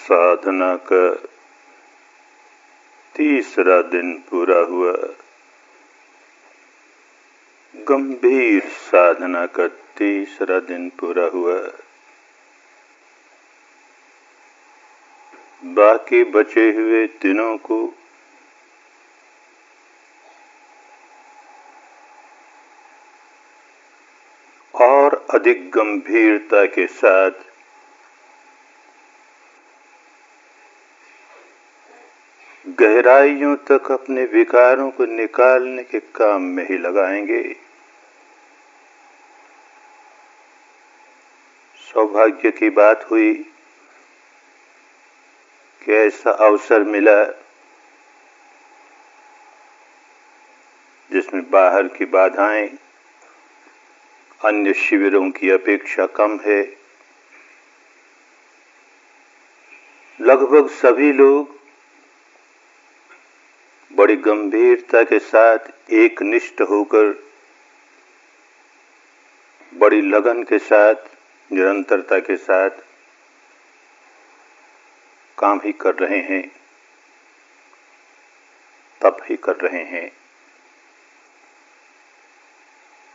साधना का तीसरा दिन पूरा हुआ। गंभीर साधना का तीसरा दिन पूरा हुआ। बाकी बचे हुए दिनों को और अधिक गंभीरता के साथ गहराइयों तक अपने विकारों को निकालने के काम में ही लगाएंगे। सौभाग्य की बात हुई कि ऐसा अवसर मिला जिसमें बाहर की बाधाएं अन्य शिविरों की अपेक्षा कम है। लगभग सभी लोग बड़ी गंभीरता के साथ एकनिष्ठ होकर, बड़ी लगन के साथ, निरंतरता के साथ काम ही कर रहे हैं, तप ही कर रहे हैं।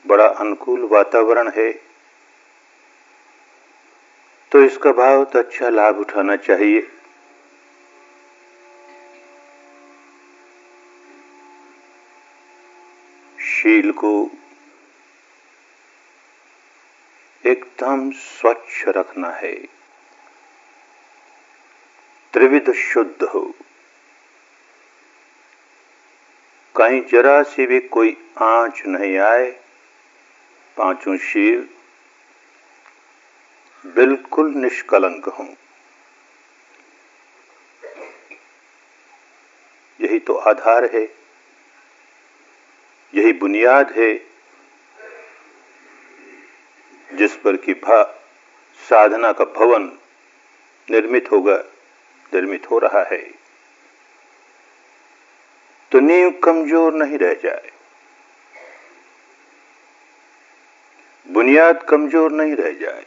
बड़ा अनुकूल वातावरण है, तो इसका बहुत अच्छा लाभ उठाना चाहिए। शील को एकदम स्वच्छ रखना है, त्रिविध शुद्ध हो, कहीं जरा सी भी कोई आंच नहीं आए। पांचों शील बिल्कुल निष्कलंक हों। यही तो आधार है, यही बुनियाद है जिस पर कि साधना का भवन निर्मित होगा, निर्मित हो रहा है। तो नींव कमजोर नहीं रह जाए, बुनियाद कमजोर नहीं रह जाए,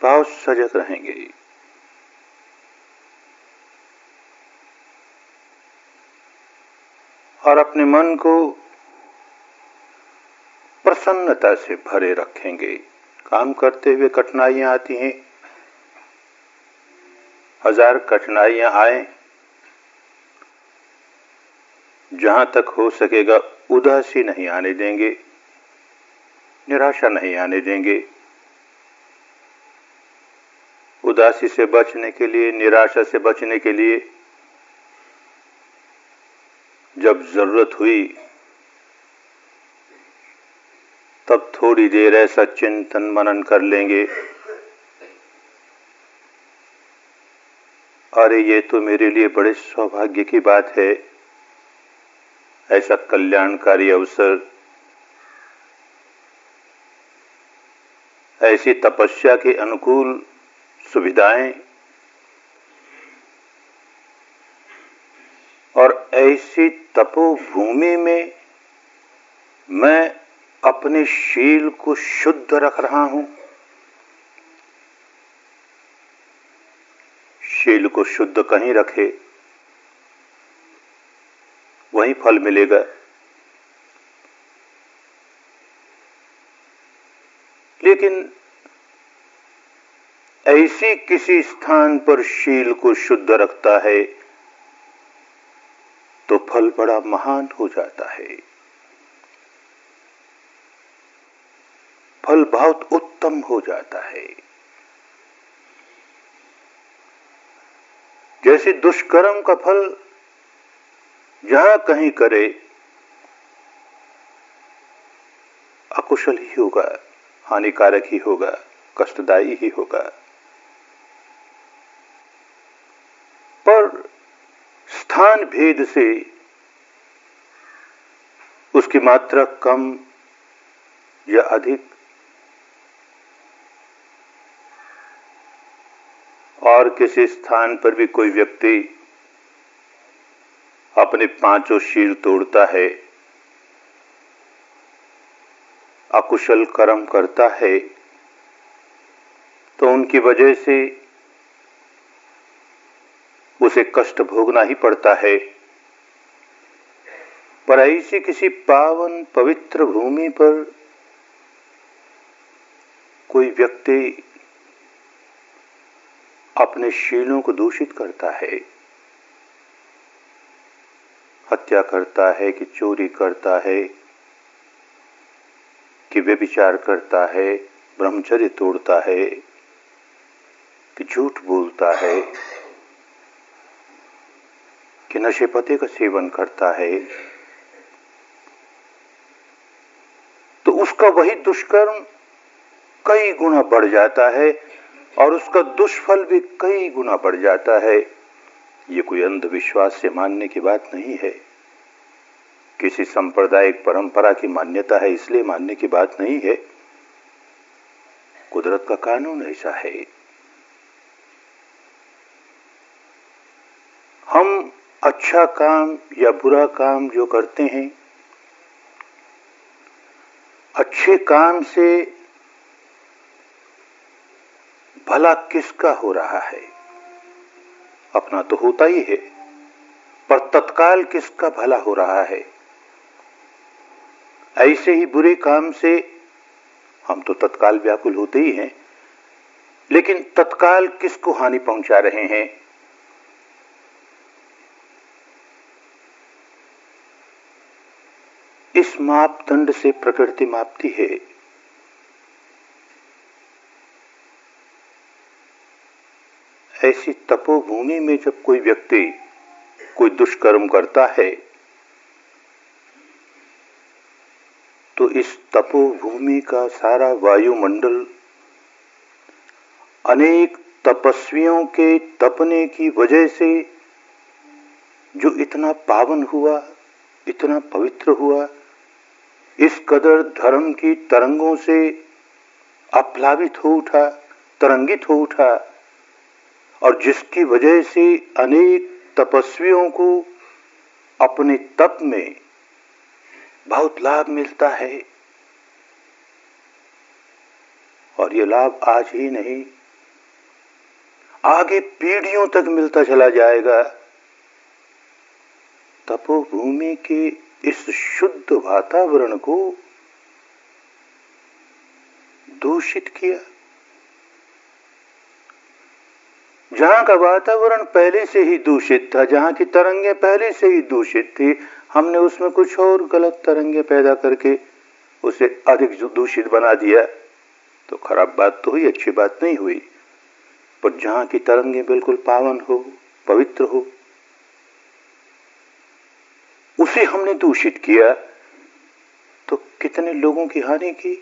बहुत सजग रहेंगे। और अपने मन को प्रसन्नता से भरे रखेंगे। काम करते हुए कठिनाइयां आती हैं, हजार कठिनाइयां आए, जहां तक हो सकेगा उदासी नहीं आने देंगे, निराशा नहीं आने देंगे। उदासी से बचने के लिए, निराशा से बचने के लिए जब जरूरत हुई तब थोड़ी देर ऐसा चिंतन मनन कर लेंगे, अरे ये तो मेरे लिए बड़े सौभाग्य की बात है, ऐसा कल्याणकारी अवसर, ऐसी तपस्या के अनुकूल सुविधाएं और ऐसी तपोभूमि में मैं अपने शील को शुद्ध रख रहा हूं। शील को शुद्ध कहीं रखे, वहीं फल मिलेगा। लेकिन ऐसी किसी स्थान पर शील को शुद्ध रखता है तो फल बड़ा महान हो जाता है, फल बहुत उत्तम हो जाता है। जैसे दुष्कर्म का फल जहां कहीं करे अकुशल ही होगा, हानिकारक ही होगा, कष्टदायी ही होगा। पर स्थान भेद से उसकी मात्रा कम या अधिक, और किसी स्थान पर भी कोई व्यक्ति अपने पांचों शील तोड़ता है, अकुशल कर्म करता है, तो उनकी वजह से उसे कष्ट भोगना ही पड़ता है। पर ऐसी किसी पावन पवित्र भूमि पर कोई व्यक्ति अपने शीलों को दूषित करता है, हत्या करता है कि चोरी करता है कि व्यभिचार करता है, ब्रह्मचर्य तोड़ता है कि झूठ बोलता है कि नशे पते का सेवन करता है, तो उसका वही दुष्कर्म कई गुना बढ़ जाता है और उसका दुष्फल भी कई गुना बढ़ जाता है। ये कोई अंधविश्वास से मानने की बात नहीं है, किसी सांप्रदायिक परंपरा की मान्यता है इसलिए मानने की बात नहीं है। कुदरत का कानून ऐसा है। हम अच्छा काम या बुरा काम जो करते हैं, अच्छे काम से भला किसका हो रहा है? अपना तो होता ही है, पर तत्काल किसका भला हो रहा है? ऐसे ही बुरे काम से हम तो तत्काल व्याकुल होते ही हैं, लेकिन तत्काल किसको हानि पहुंचा रहे हैं? इस मापदंड से प्रकृति मापती है। ऐसी तपोभूमि में जब कोई व्यक्ति कोई दुष्कर्म करता है, तो इस तपोभूमि का सारा वायुमंडल अनेक तपस्वियों के तपने की वजह से जो इतना पावन हुआ, इतना पवित्र हुआ, इस कदर धर्म की तरंगों से आप्लावित हो उठा, तरंगित हो उठा, और जिसकी वजह से अनेक तपस्वियों को अपने तप में बहुत लाभ मिलता है। और ये लाभ आज ही नहीं, आगे पीढ़ियों तक मिलता चला जाएगा। तपोभूमि के इस शुद्ध वातावरण को दूषित किया। जहां का वातावरण पहले से ही दूषित था, जहां की तरंगे पहले से ही दूषित थी, हमने उसमें कुछ और गलत तरंगे पैदा करके उसे अधिक दूषित बना दिया, तो खराब बात तो हुई, अच्छी बात नहीं हुई। पर जहां की तरंगे बिल्कुल पावन हो, पवित्र हो, उसे हमने दूषित किया, तो कितने लोगों की हानि की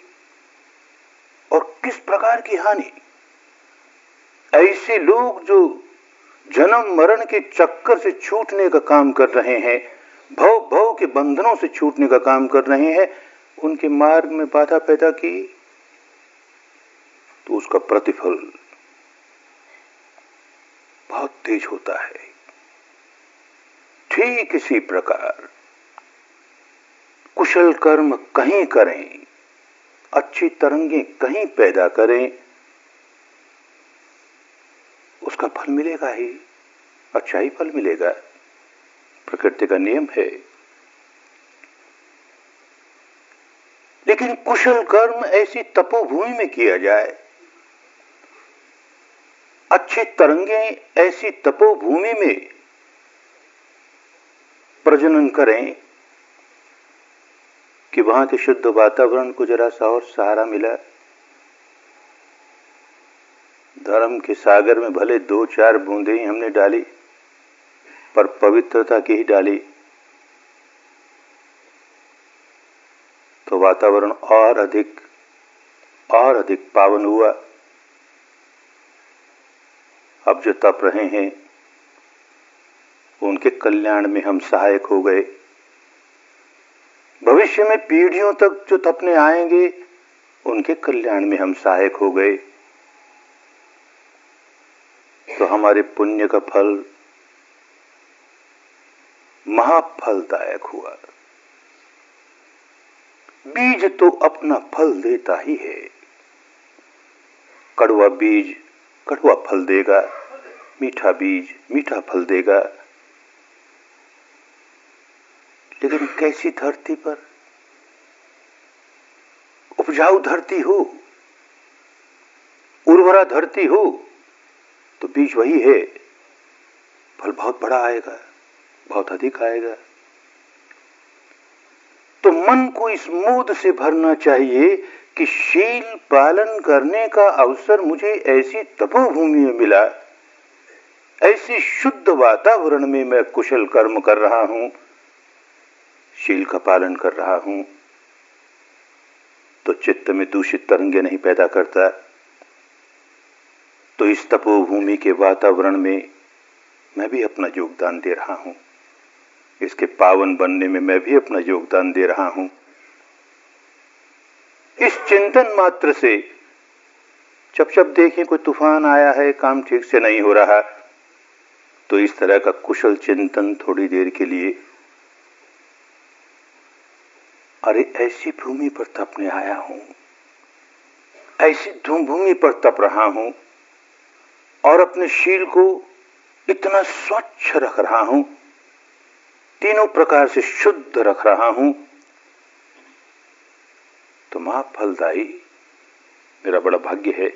और किस प्रकार की हानि। ऐसे लोग जो जन्म मरण के चक्कर से छूटने का काम कर रहे हैं, भव भव के बंधनों से छूटने का काम कर रहे हैं, उनके मार्ग में बाधा पैदा की, तो उसका प्रतिफल बहुत तेज होता है। ठीक इसी प्रकार कुशल कर्म कहीं करें, अच्छी तरंगे कहीं पैदा करें, उसका फल मिलेगा ही, अच्छा ही फल मिलेगा। प्रकृति का नियम है। लेकिन कुशल कर्म ऐसी तपोभूमि में किया जाए, अच्छी तरंगे ऐसी तपोभूमि में प्रजनन करें कि वहां के शुद्ध वातावरण को जरा सा और सहारा मिला। धर्म के सागर में भले 2-4 बूंदे ही हमने डाली, पर पवित्रता की ही डाली, तो वातावरण और अधिक पावन हुआ। अब जो तप रहे हैं उनके कल्याण में हम सहायक हो गए। भविष्य में पीढ़ियों तक जो तपने आएंगे उनके कल्याण में हम सहायक हो गए, तो हमारे पुण्य का फल महाफलदायक हुआ। बीज तो अपना फल देता ही है। कड़वा बीज कड़वा फल देगा, मीठा बीज मीठा फल देगा। लेकिन कैसी धरती पर? उपजाऊ धरती हो, उर्वरा धरती हो तो बीज वही है, फल बहुत बड़ा आएगा, बहुत अधिक आएगा। तो मन को इस मोद से भरना चाहिए कि शील पालन करने का अवसर मुझे ऐसी तपोभूमि में मिला, ऐसी शुद्ध वातावरण में मैं कुशल कर्म कर रहा हूं, शील का पालन कर रहा हूं, तो चित्त में दूषित तरंगे नहीं पैदा करता। तो इस तपोभूमि के वातावरण में मैं भी अपना योगदान दे रहा हूं, इसके पावन बनने में मैं भी अपना योगदान दे रहा हूं। इस चिंतन मात्र से जब देखें कोई तूफान आया है, काम ठीक से नहीं हो रहा, तो इस तरह का कुशल चिंतन थोड़ी देर के लिए, अरे ऐसी भूमि पर तपने आया हूं, ऐसी भूमि पर तप रहा हूं और अपने शील को इतना स्वच्छ रख रहा हूं, तीनों प्रकार से शुद्ध रख रहा हूं, तो मां फलदायी, मेरा बड़ा भाग्य है,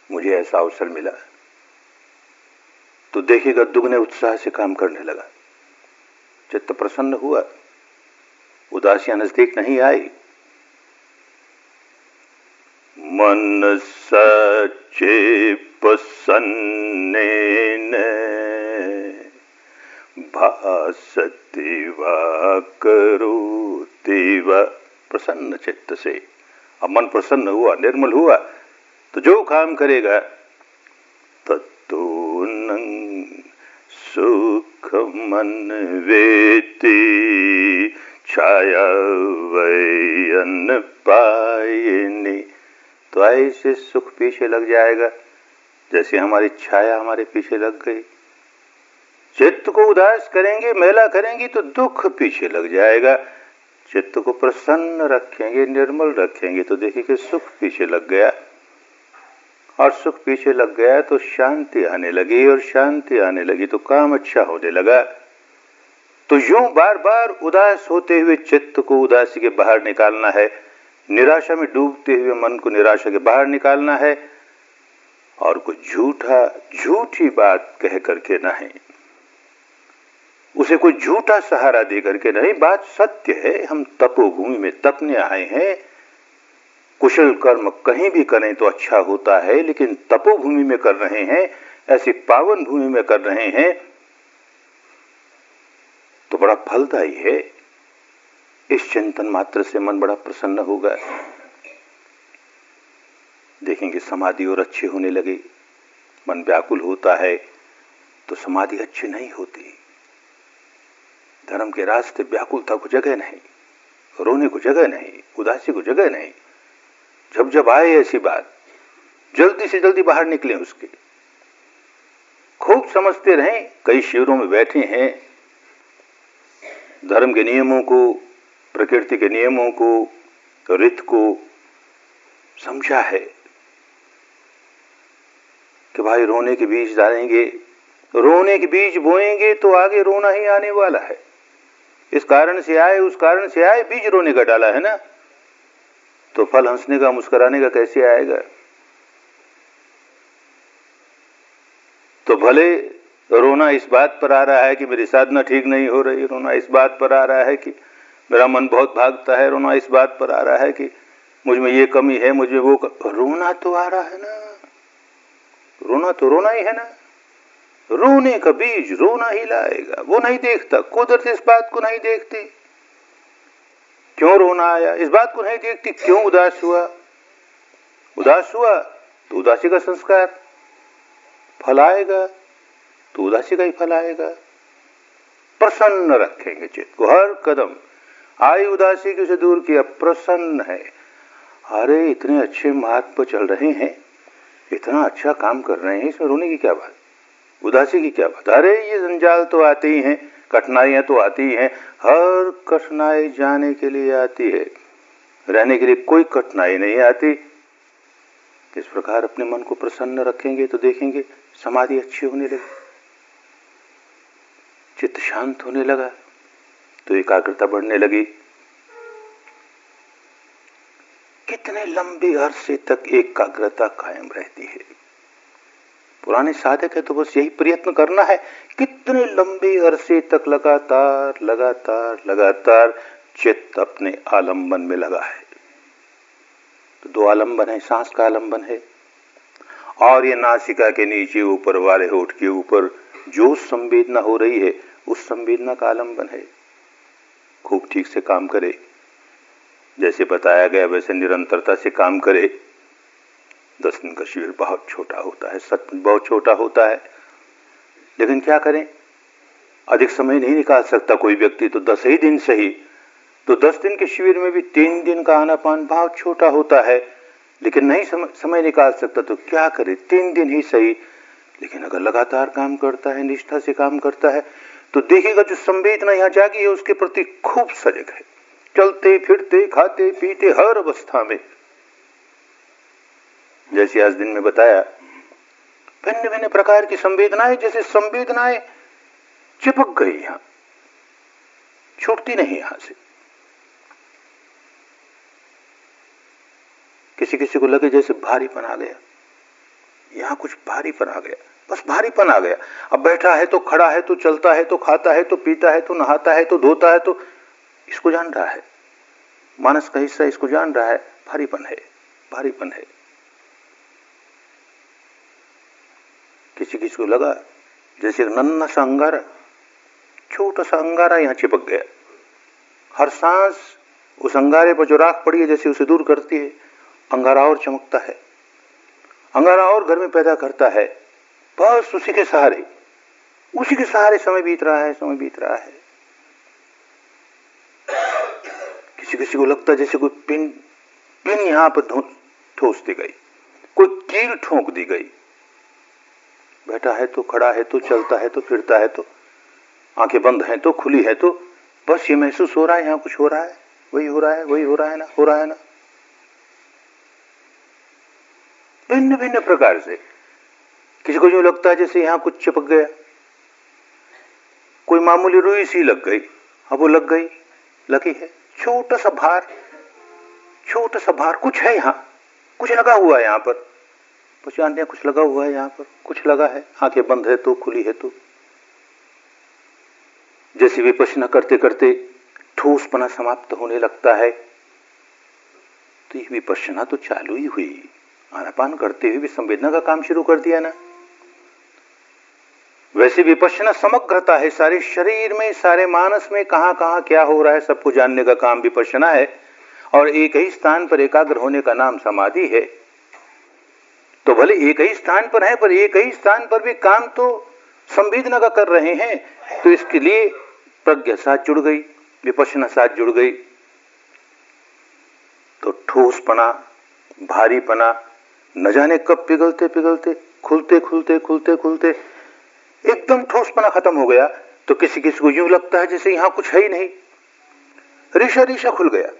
मुझे ऐसा अवसर मिला। तो देखिएगा दुगने उत्साह से काम करने लगा, चित्त प्रसन्न हुआ, उदासियां नजदीक नहीं आई। मन सच्चे प्रसन्नेन भासति वा करोति वा, प्रसन्न चित्त से। अब मन प्रसन्न हुआ, निर्मल हुआ, तो जो काम करेगा तत्तो सुखमन वेति छाया वैयन पायिनी। तो ऐसे सुख पीछे लग जाएगा जैसे हमारी छाया हमारे पीछे लग गई। चित्त को उदास करेंगे, मैला करेंगे तो दुख पीछे लग जाएगा। चित्त को प्रसन्न रखेंगे, निर्मल रखेंगे तो देखिए सुख पीछे लग गया, और सुख पीछे लग गया तो शांति आने लगी, और शांति आने लगी तो काम अच्छा होने लगा। तो यूं बार बार उदास होते हुए चित्त को उदासी के बाहर निकालना है, निराशा में डूबते हुए मन को निराशा के बाहर निकालना है, और कुछ झूठी बात कह करके नहीं, उसे कोई झूठा सहारा दे करके नहीं। बात सत्य है, हम तपोभूमि में तपने आए हैं। कुशल कर्म कहीं भी करें तो अच्छा होता है, लेकिन तपोभूमि में कर रहे हैं, ऐसी पावन भूमि में कर रहे हैं तो बड़ा फलदायी है। इस चिंतन मात्र से मन बड़ा प्रसन्न होगा। देखेंगे समाधि और अच्छी होने लगी। मन व्याकुल होता है तो समाधि अच्छी नहीं होती। धर्म के रास्ते व्याकुलता को जगह नहीं, रोने को जगह नहीं, उदासी को जगह नहीं। जब जब आए ऐसी बात, जल्दी से जल्दी बाहर निकलें उसके। खूब समझते रहें, कई शिविरों में बैठे हैं, धर्म के नियमों को, प्रकृति के नियमों को, रीत को समझा है कि भाई रोने के बीज डालेंगे, रोने के बीज बोएंगे तो आगे रोना ही आने वाला है। इस कारण से आए, उस कारण से आए, बीज रोने का डाला है ना, तो फल हंसने का, मुस्कुराने का कैसे आएगा? तो भले रोना इस बात पर आ रहा है कि मेरी साधना ठीक नहीं हो रही, रोना इस बात पर आ रहा है कि मेरा मन बहुत भागता है, रोना इस बात पर आ रहा है कि मुझ में ये कमी है, मुझे वो रोना तो आ रहा है ना, रोना तो रोना ही है ना। रोने का बीज रोना ही लाएगा। वो नहीं देखता, कुदरत इस बात को नहीं देखती क्यों रोना आया, इस बात को नहीं देखती क्यों उदास हुआ। उदास हुआ तो उदासी का संस्कार, फल आएगा तो उदासी का ही फल आएगा। प्रसन्न रखेंगे चित्त को हर कदम। आई उदासी की उसे दूर किया, प्रसन्न है। अरे इतने अच्छे मार्ग पर चल रहे हैं, इतना अच्छा काम कर रहे हैं, इसमें रोने की क्या बात, उदासी की क्या बात। अरे ये जंजाल तो आते ही हैं, कठिनाइयां तो आती ही हैं, हर कठिनाई जाने के लिए आती है, रहने के लिए कोई कठिनाई नहीं आती। इस प्रकार अपने मन को प्रसन्न रखेंगे तो देखेंगे समाधि अच्छी होने लगी, चित्त शांत होने लगा, तो एकाग्रता बढ़ने लगी। कितने लंबे अरसे तक एकाग्रता कायम रहती है। पुराने साधक है तो बस यही प्रयत्न करना है, कितने लंबे अरसे तक लगातार लगातार लगातार चित्त अपने आलंबन में लगा है। तो दो आलंबन है, सांस का आलंबन है और ये नासिका के नीचे ऊपर वाले होठ के ऊपर जो संवेदना हो रही है उस संवेदना का आलंबन है। खूब ठीक से काम करे, जैसे बताया गया वैसे निरंतरता से काम करे। 10 दिन का शिविर बहुत छोटा होता है, सच बहुत छोटा होता है, लेकिन क्या करें, अधिक समय नहीं निकाल सकता कोई व्यक्ति, तो 10 ही दिन सही। तो 10 दिन के शिविर में भी 3 दिन का आनापान बहुत छोटा होता है, लेकिन नहीं समय निकाल सकता तो क्या करे, 3 दिन ही सही। लेकिन अगर लगातार काम करता है, निष्ठा से काम करता है, तो देखिएगा जो संवेदना यहाँ जागी है उसके प्रति खूब सजग है। चलते फिरते खाते पीते हर अवस्था में, जैसे आज दिन में बताया, भिन्न भिन्न प्रकार की संवेदनाएं, जैसे संवेदनाएं चिपक गई, यहां छूटती नहीं यहां से। किसी किसी को लगे जैसे भारीपन आ गया, यहां कुछ भारीपन आ गया, बस भारीपन आ गया। अब बैठा है तो खड़ा है तो चलता है तो खाता है तो पीता है तो नहाता है तो धोता है, तो इसको जान रहा है, मानस का हिस्सा इसको जान रहा है, भारीपन है, भारीपन है। किसी किसी को लगा जैसे नन्हा सा अंगारा, छोटा सा अंगारा यहां चिपक गया। हर सांस उस अंगारे पर जो राख पड़ी है जैसे उसे दूर करती है, अंगारा और चमकता है, अंगारा और घर में पैदा करता है। बस उसी के सहारे समय बीत रहा है, समय बीत रहा है। किसी किसी को लगता है जैसे कोई पिन यहां पर ठोस दी गई, कोई कील ठोंक दी गई। बैठा है तो खड़ा है तो चलता है तो फिरता है तो आंखें बंद हैं तो खुली है, तो बस ये महसूस हो रहा है यहां कुछ हो रहा है, वही हो रहा है, वही हो रहा है ना, हो रहा है ना। भिन्न भिन्न प्रकार से किसी को यूं लगता है जैसे यहां कुछ चिपक गया, कोई मामूली रुई सी लग गई, अब वो लग गई, लगी है, छोटा सा भार कुछ है यहां, कुछ लगा हुआ है यहां पर, कुछ जानते हैं, कुछ लगा हुआ है यहां पर, कुछ लगा है, आंखें बंद है तो खुली है तो। जैसे विपश्यना करते करते ठोसपना समाप्त होने लगता है, तो ये विपश्यना तो चालू ही हुई, आनापान करते हुए भी संवेदना का काम शुरू कर दिया ना। वैसे विपश्यना समग्रता है, सारे शरीर में, सारे मानस में कहां कहां क्या हो रहा है सबको जानने का काम विपश्यना है। और एक ही स्थान पर एकाग्र होने का नाम समाधि है। तो भले एक ही स्थान पर है, पर एक ही स्थान पर भी काम तो संवेदना का कर रहे हैं, तो इसके लिए प्रज्ञा साथ जुड़ गई, विपश्यना साथ जुड़ गई, तो ठोसपना, भारीपना न जाने कब पिघलते पिघलते, खुलते खुलते खुलते खुलते एकदम ठोसपना खत्म हो गया। तो किसी किसी को यूं लगता है जैसे यहां कुछ है ही नहीं, रेशा रेशा खुल गया,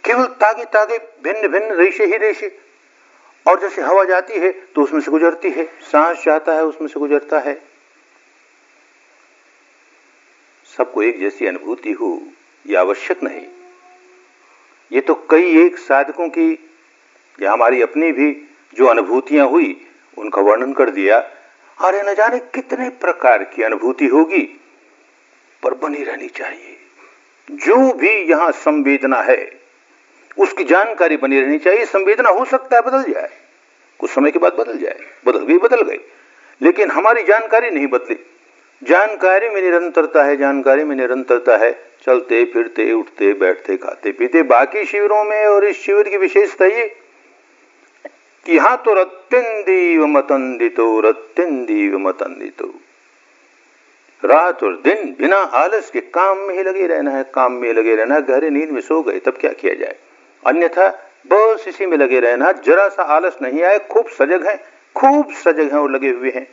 केवल तागे तागे भिन्न भिन्न रेशे ही रेशे। और जैसे हवा जाती है तो उसमें से गुजरती है, सांस जाता है उसमें से गुजरता है। सबको एक जैसी अनुभूति हो यह आवश्यक नहीं। ये तो कई एक साधकों की या हमारी अपनी भी जो अनुभूतियां हुई उनका वर्णन कर दिया। अरे न जाने कितने प्रकार की अनुभूति होगी, पर बनी रहनी चाहिए। जो भी यहां संवेदना है उसकी जानकारी बनी रहनी चाहिए। संवेदना हो सकता है बदल जाए, कुछ समय के बाद बदल जाए, बदल गई, लेकिन हमारी जानकारी नहीं बदली। जानकारी में निरंतरता है, जानकारी में निरंतरता है, चलते फिरते उठते बैठते खाते पीते। बाकी शिविरों में और इस शिविर की विशेषता ये कि यहां तो रत्तिंदीव मतंदितो, रात और दिन बिना आलस के काम में ही लगे रहना है, काम में लगे रहना है। गहरे नींद में सो गए तब क्या किया जाए, अन्यथा बस इसी में लगे रहना, जरा सा आलस नहीं आए। खूब सजग हैं और लगे हुए हैं।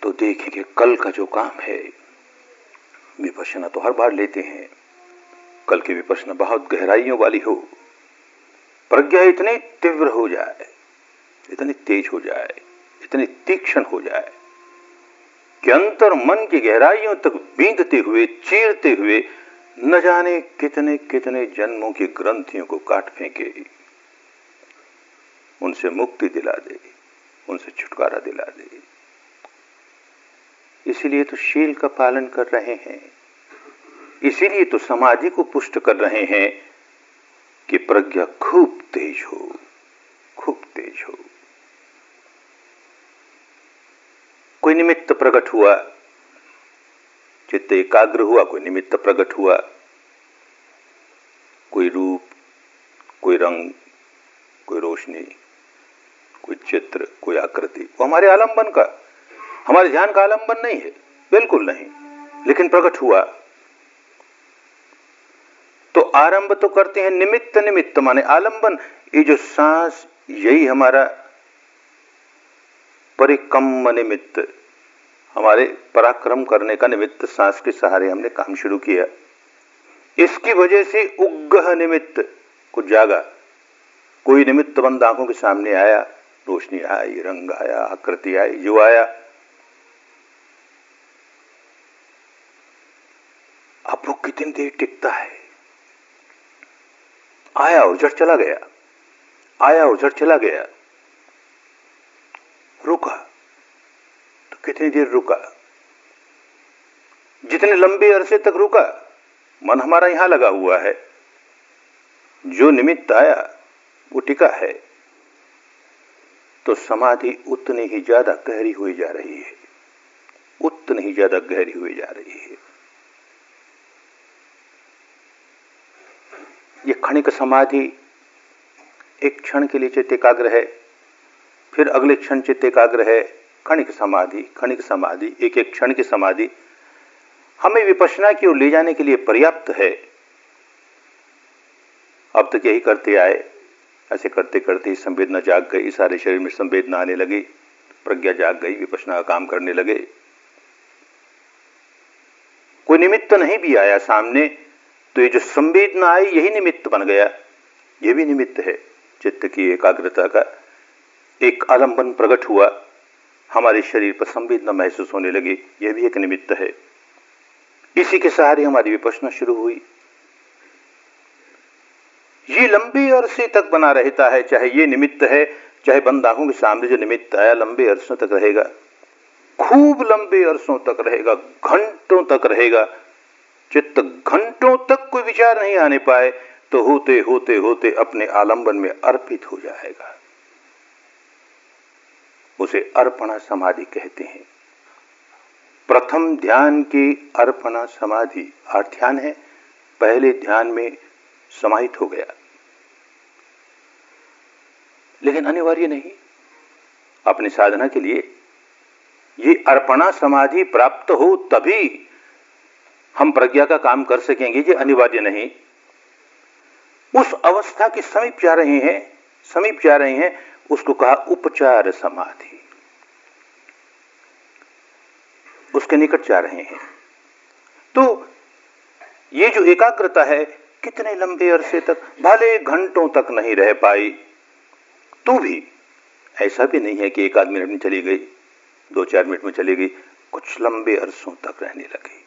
तो देखिए कल का जो काम है, विपश्यना तो हर बार लेते हैं, कल की विपश्यना बहुत गहराइयों वाली हो, प्रज्ञा इतनी तीव्र हो जाए, इतनी तेज हो जाए, इतनी तीक्ष्ण हो जाए कि अंतर मन की गहराइयों तक बींधते हुए, चीरते हुए न जाने कितने कितने जन्मों की ग्रंथियों को काट फेंके, उनसे मुक्ति दिला दे, उनसे छुटकारा दिला दे। इसीलिए तो शील का पालन कर रहे हैं, इसीलिए तो समाधि को पुष्ट कर रहे हैं कि प्रज्ञा खूब तेज हो, खूब तेज हो। कोई निमित्त प्रकट हुआ, चित्त एकाग्र हुआ, कोई निमित्त प्रकट हुआ, कोई रूप, कोई रंग, कोई रोशनी, कोई चित्र, कोई आकृति, वो हमारे आलंबन का, हमारे ध्यान का आलंबन नहीं है, बिल्कुल नहीं, लेकिन प्रकट हुआ तो आरंभ तो करते हैं निमित्त। निमित्त माने आलंबन। ये जो सांस, यही हमारा परिकम्म निमित्त, हमारे पराक्रम करने का निमित्त। सांस के सहारे हमने काम शुरू किया, इसकी वजह से उग्गह निमित्त को जागा। कोई निमित्त बंद आंखों के सामने आया, रोशनी आई, रंग आया, आकृति आई, जो आया, अब वो कितनी देर टिकता है? आया और झट चला गया, आया और झट चला गया। रुका तो कितनी देर रुका? जितने लंबे अरसे तक रुका, मन हमारा यहां लगा हुआ है, जो निमित्त आया वो टिका है, तो समाधि उतनी ही ज्यादा गहरी हुई जा रही है, उतनी ही ज्यादा गहरी हुई जा रही है। ये क्षणिक समाधि, एक क्षण के लिए चित्त एकाग्र है, फिर अगले क्षण चित्त एकाग्र है। क्षणिक समाधि, क्षणिक समाधि, एक एक क्षण की समाधि हमें विपश्यना की ओर ले जाने के लिए पर्याप्त है। अब तक यही करते आए, ऐसे करते करते संवेदना जाग गई, सारे शरीर में संवेदना आने लगी, प्रज्ञा जाग गई, विपश्यना का काम करने लगे। कोई निमित्त नहीं भी आया सामने, तो ये जो संवेदना आई यही निमित्त बन गया। ये भी निमित्त है, चित्त की एकाग्रता का एक आलंबन प्रकट हुआ, हमारे शरीर पर संवेदना महसूस होने लगी, यह भी एक निमित्त है। इसी के सहारे हमारी विपश्यना शुरू हुई। ये लंबे अरसे तक बना रहता है, चाहे ये निमित्त है, चाहे बंद आंखों के सामने जो निमित्त आया, लंबे अरसों तक रहेगा, खूब लंबे अरसों तक रहेगा, घंटों तक रहेगा। चित्त घंटों तक कोई विचार नहीं आने पाए तो होते होते होते अपने आलंबन में अर्पित हो जाएगा। उसे अर्पणा समाधि कहते हैं। प्रथम ध्यान की अर्पणा समाधि, 8 ध्यान है, पहले ध्यान में समाहित हो गया, लेकिन अनिवार्य नहीं। अपनी साधना के लिए ये अर्पणा समाधि प्राप्त हो तभी हम प्रज्ञा का काम कर सकेंगे, ये अनिवार्य नहीं। उस अवस्था के समीप जा रहे हैं, समीप जा रहे हैं, उसको कहा उपचार समाधि, उसके निकट जा रहे हैं। तो ये जो एकाग्रता है, कितने लंबे अरसे तक, भले घंटों तक नहीं रह पाई तो भी, ऐसा भी नहीं है कि 1 आध मिनट में चली गई, 2-4 मिनट में चली गई, कुछ लंबे अरसों तक रहने लगी।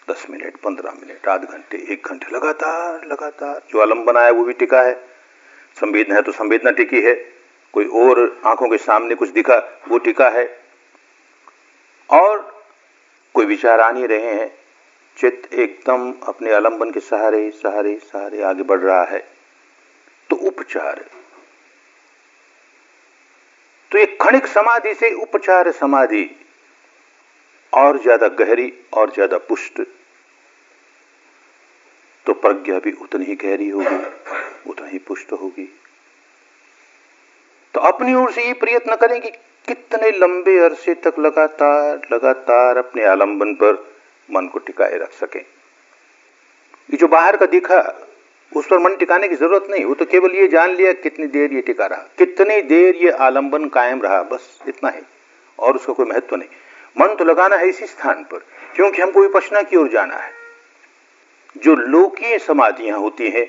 10 मिनट, 15 मिनट, आध घंटे, 1 घंटे, लगातार लगातार। जो आलंबन आया वो भी टिका है, संवेदना है तो संवेदना टिकी है, कोई और आंखों के सामने कुछ दिखा वो टिका है, और कोई विचार आ नहीं रहे हैं, चित्त एकदम अपने आलंबन के सहारे सहारे सहारे आगे बढ़ रहा है। तो उपचार, तो एक क्षणिक समाधि से उपचार समाधि और ज्यादा गहरी और ज्यादा पुष्ट, तो प्रज्ञा भी उतनी ही गहरी होगी, उतनी ही पुष्ट होगी। तो अपनी ओर से ये प्रयत्न करें कि कितने लंबे अरसे तक लगातार लगातार अपने आलंबन पर मन को टिकाए रख सकें। ये जो बाहर का दिखा, उस पर मन टिकाने की जरूरत नहीं, वो तो केवल ये जान लिया कितनी देर ये टिका रहा, कितनी देर ये आलंबन कायम रहा, बस इतना ही, और उसका कोई महत्व नहीं। मन तो लगाना है इसी स्थान पर, क्योंकि हमको विपश्यना की ओर जाना है। जो लोकीय समाधियां होती हैं,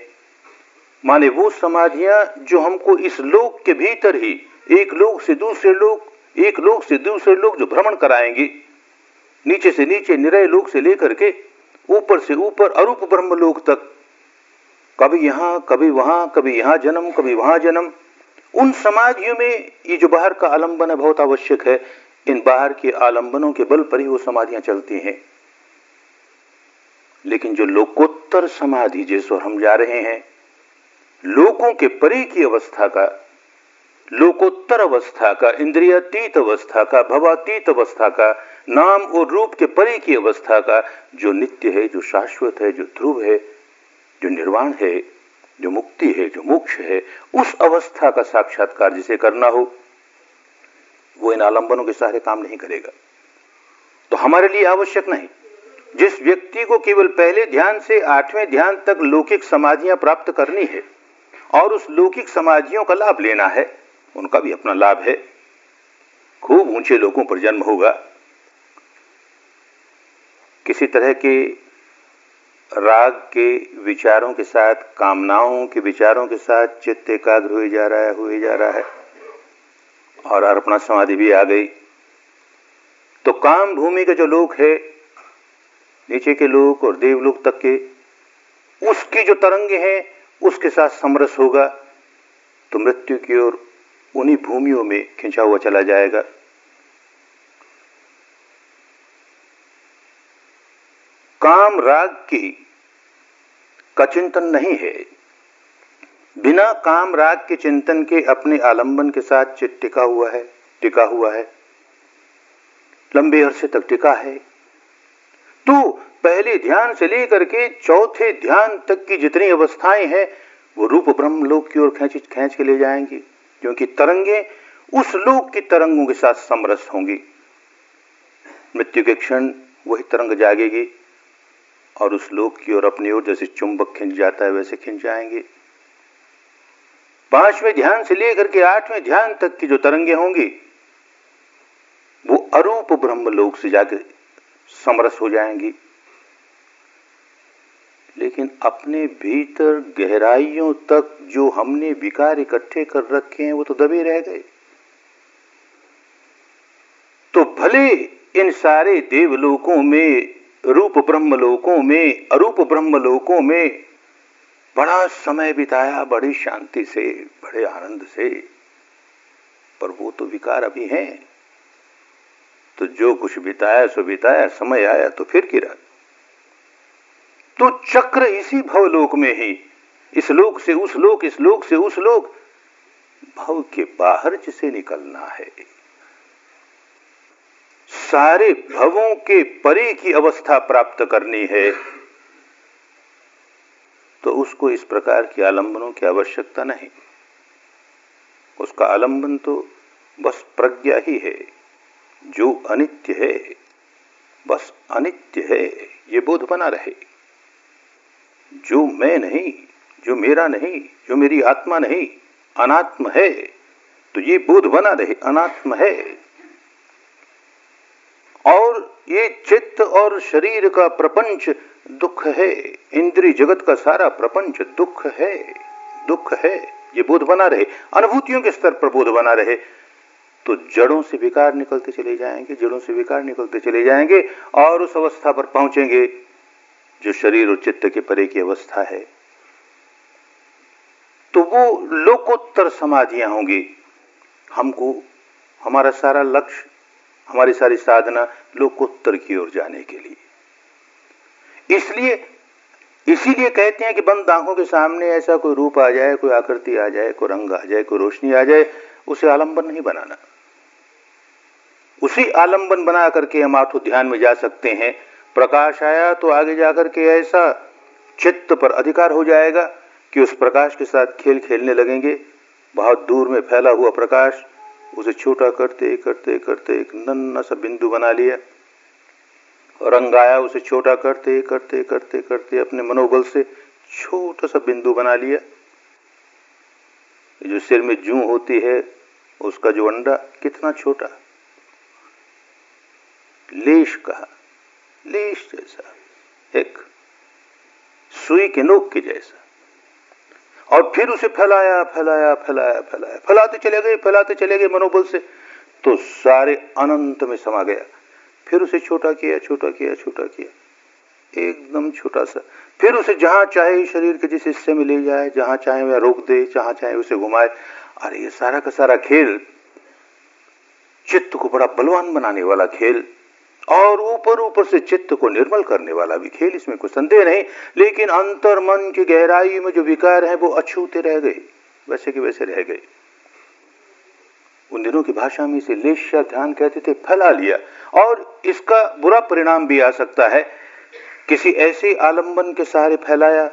माने वो समाधियां जो हमको इस लोक के भीतर ही एक लोक से दूसरे लोक, एक लोक से दूसरे लोक जो भ्रमण कराएंगे, नीचे से नीचे निरय लोक से लेकर के ऊपर से ऊपर अरूप ब्रह्म लोक तक, कभी यहां कभी वहां, कभी यहां जन्म कभी वहां जन्म। उन समाधियों में ये जो बाहर का आलंबन है बहुत आवश्यक है। इन बाहर के आलंबनों के बल पर ही वो समाधियां चलती हैं। लेकिन जो लोकोत्तर समाधि जिस ओर हम जा रहे हैं, लोकों के परे की अवस्था का, लोकोत्तर अवस्था का, इंद्रियातीत अवस्था का, भवातीत अवस्था का, नाम और रूप के परे की अवस्था का, जो नित्य है, जो शाश्वत है, जो ध्रुव है, जो निर्वाण है, जो मुक्ति है, जो मोक्ष है, उस अवस्था का साक्षात्कार जिसे करना हो, वो इन आलंबनों के सहारे काम नहीं करेगा। तो हमारे लिए आवश्यक नहीं। जिस व्यक्ति को केवल पहले ध्यान से 8वें ध्यान तक लौकिक समाधियां प्राप्त करनी है और उस लौकिक समाधियों का लाभ लेना है, उनका भी अपना लाभ है। खूब ऊंचे लोगों पर जन्म होगा, किसी तरह के राग के विचारों के साथ, कामनाओं के विचारों के साथ चित्त एकाग्र हुए जा रहा है और अर्पणा समाधि भी आ गई, तो काम भूमि के जो लोक है, नीचे के लोक और देवलोक तक के, उसकी जो तरंगे हैं उसके साथ समरस होगा, तो मृत्यु की ओर उन्हीं भूमियों में खिंचा हुआ चला जाएगा। काम राग की का चिंतन नहीं है। बिना काम राग के चिंतन के अपने आलंबन के साथ चित्त टिका हुआ है, लंबे अरसे तक टिका है। तो पहले ध्यान से लेकर के चौथे ध्यान तक की जितनी अवस्थाएं हैं वो रूप ब्रह्म लोक की ओर खींच के ले जाएंगी, क्योंकि तरंगे उस लोक की तरंगों के साथ समरस होंगी। मृत्यु के क्षण वही तरंग जागेगी और उस लोक की ओर अपनी ओर जैसे चुंबक खिंच जाता है वैसे खिंच जाएंगे। 5वें ध्यान से लेकर के 8वें ध्यान तक की जो तरंगे होंगी वो अरूप ब्रह्म लोक से जाकर समरस हो जाएंगी। लेकिन अपने भीतर गहराइयों तक जो हमने विकार इकट्ठे कर रखे हैं वो तो दबे रह गए। तो भले इन सारे देवलोकों में, रूप ब्रह्मलोकों में, अरूप ब्रह्मलोकों में बड़ा समय बिताया, बड़ी शांति से, बड़े आनंद से, पर वो तो विकार अभी हैं। तो जो कुछ बिताया सो बिताया, समय आया तो फिर गिरा। तो चक्र इसी भवलोक में ही, इस लोक से उस लोक, इस लोक से उस लोक, भव के बाहर जिसे निकलना है, सारे भवों के परे की अवस्था प्राप्त करनी है, तो उसको इस प्रकार के आलंबनों की आवश्यकता नहीं। उसका आलंबन तो बस प्रज्ञा ही है, जो अनित्य है, बस अनित्य है ये बोध बना रहे। जो मैं नहीं, जो मेरा नहीं, जो मेरी आत्मा नहीं, अनात्म है, तो ये बोध बना रहे, अनात्म है। और ये चित्त और शरीर का प्रपंच दुख है, इंद्रिय जगत का सारा प्रपंच दुख है, दुख है, ये बोध बना रहे, अनुभूतियों के स्तर पर बोध बना रहे, तो जड़ों से विकार निकलते चले जाएंगे, जड़ों से विकार निकलते चले जाएंगे और उस अवस्था पर पहुंचेंगे जो शरीर और चित्त के परे की अवस्था है। तो वो लोकोत्तर समाधियां होंगी। हमको हमारा सारा लक्ष्य, हमारी सारी साधना लोकोत्तर की ओर जाने के लिए। इसीलिए कहते हैं कि बंद आंखों के सामने ऐसा कोई रूप आ जाए, कोई आकृति आ जाए, कोई रंग आ जाए, कोई रोशनी आ जाए, उसे आलंबन नहीं बनाना। उसी आलंबन बना करके हम आठों ध्यान में जा सकते हैं। प्रकाश आया तो आगे जाकर के ऐसा चित्त पर अधिकार हो जाएगा कि उस प्रकाश के साथ खेल खेलने लगेंगे। बहुत दूर में फैला हुआ प्रकाश, उसे छोटा करते करते करते एक नन्हा सा बिंदु बना लिया। रंग आया, उसे छोटा करते करते करते करते अपने मनोबल से छोटा सा बिंदु बना लिया। जो सिर में जूं होती है उसका जो अंडा कितना छोटा, लेश कहा, लेश जैसा, एक सुई के नोक के जैसा। और फिर उसे फैलाया फैलाया फैलाया फैलाया, फैलाते चले गए मनोबल से, तो सारे अनंत में समा गया। फिर उसे छोटा किया, छोटा किया, छोटा किया, एकदम छोटा सा। फिर उसे जहां चाहे शरीर के जिस हिस्से में ले जाए, जहां चाहे वह रोक दे, जहां चाहे उसे घुमाए। अरे ये सारा का सारा खेल चित्त को बड़ा बलवान बनाने वाला खेल, और ऊपर ऊपर से चित्त को निर्मल करने वाला भी खेल, इसमें कोई संदेह नहीं। लेकिन अंतर मन की गहराई में जो विकार है वो अछूते रह गए, वैसे के वैसे रह गए। उन दिनों की भाषा में इसे लेश्या ध्यान कहते थे, फैला लिया। और इसका बुरा परिणाम भी आ सकता है, किसी ऐसे आलंबन के सहारे फैलाया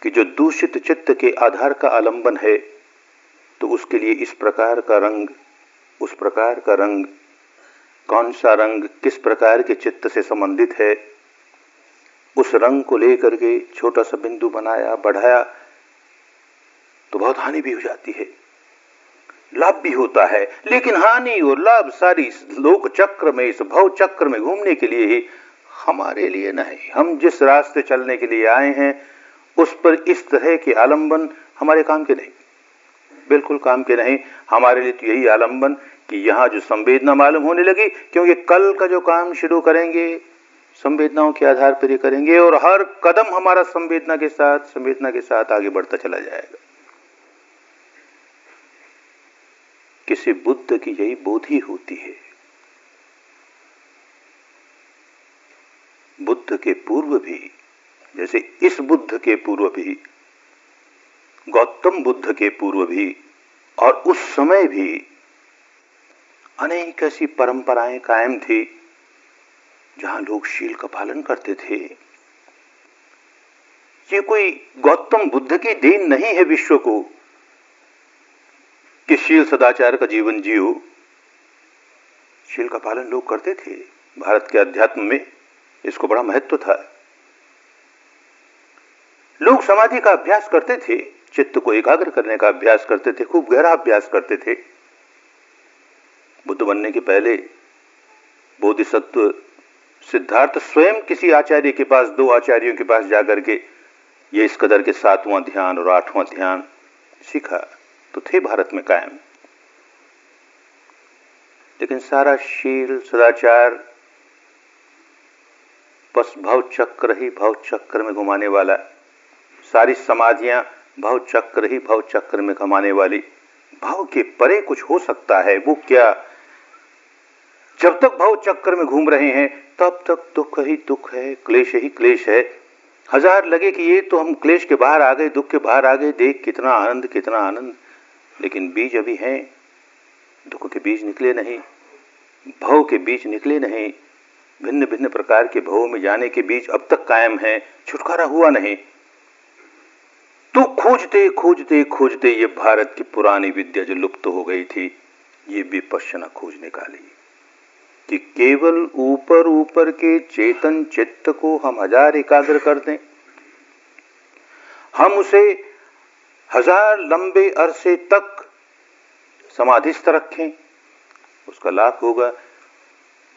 कि जो दूषित चित्त के आधार का आलंबन है, तो उसके लिए इस प्रकार का रंग, उस प्रकार का रंग, कौन सा रंग किस प्रकार के चित्त से संबंधित है, उस रंग को लेकर के छोटा सा बिंदु बनाया, बढ़ाया, तो बहुत हानि भी हो जाती है, लाभ भी होता है। लेकिन हानि और लाभ सारी इस लोक चक्र में, इस भव चक्र में घूमने के लिए ही, हमारे लिए नहीं। हम जिस रास्ते चलने के लिए आए हैं उस पर इस तरह के आलंबन हमारे काम के नहीं, बिल्कुल काम के नहीं। हमारे लिए तो यही आलंबन कि यहां जो संवेदना मालूम होने लगी, क्योंकि कल का जो काम शुरू करेंगे संवेदनाओं के आधार पर ही करेंगे, और हर कदम हमारा संवेदना के साथ आगे बढ़ता चला जाएगा। किसी बुद्ध की यही बोधि होती है। बुद्ध के पूर्व भी, जैसे इस बुद्ध के पूर्व भी, गौतम बुद्ध के पूर्व भी, और उस समय भी अनेक ऐसी परंपराएं कायम थी जहां लोग शील का पालन करते थे। ये कोई गौतम बुद्ध की देन नहीं है विश्व को कि शील सदाचार का जीवन जियो। शील का पालन लोग करते थे। भारत के अध्यात्म में इसको बड़ा महत्व था। लोग समाधि का अभ्यास करते थे, चित्त को एकाग्र करने का अभ्यास करते थे, खूब गहरा अभ्यास करते थे। बुद्ध बनने के पहले बोधिसत्व सिद्धार्थ स्वयं किसी आचार्य के पास, 2 आचार्यों के पास जाकर के ये इस कदर के 7वां ध्यान और 8वां ध्यान सीखा, तो थे भारत में कायम। लेकिन सारा शील सदाचार बस भव चक्र ही भव चक्र में घुमाने वाला, सारी समाधियां भव चक्र ही भव चक्र में घुमाने वाली। भव के परे कुछ हो सकता है, वो क्या? जब तक भव चक्र में घूम रहे हैं तब तक दुख ही दुख है, क्लेश ही क्लेश है। हजार लगे कि ये तो हम क्लेश के बाहर आ गए, दुख के बाहर आ गए, देख कितना आनंद कितना आनंद, लेकिन बीज अभी हैं, दुख के बीज निकले नहीं, भव के बीज निकले नहीं, भिन्न भिन्न प्रकार के भवों में जाने के बीज अब तक कायम है, छुटकारा हुआ नहीं। तो खोजते खोजते खोजते ये भारत की पुरानी विद्या जो लुप्त हो गई थी, ये विपश्यना खोज निकाली कि केवल ऊपर ऊपर के चेतन चित्त को हम हजार एकाग्र कर दें, हम उसे हजार लंबे अरसे तक समाधिस्थ रखें, उसका लाभ होगा।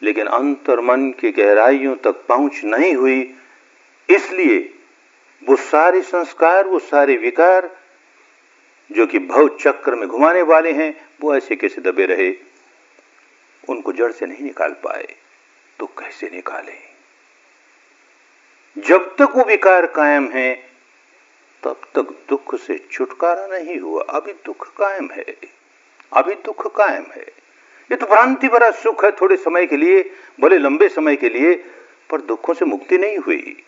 लेकिन अंतर मन की गहराइयों तक पहुंच नहीं हुई, इसलिए वो सारे संस्कार, वो सारे विकार जो कि भव चक्र में घुमाने वाले हैं, वो ऐसे कैसे दबे रहे, उनको जड़ से नहीं निकाल पाए। तो कैसे निकालें? जब तक वो विकार कायम है तब तक दुख से छुटकारा नहीं हुआ। अभी दुख कायम है, अभी दुख कायम है। ये तो भ्रांति भरा सुख है थोड़े समय के लिए, भले लंबे समय के लिए, पर दुखों से मुक्ति नहीं हुई।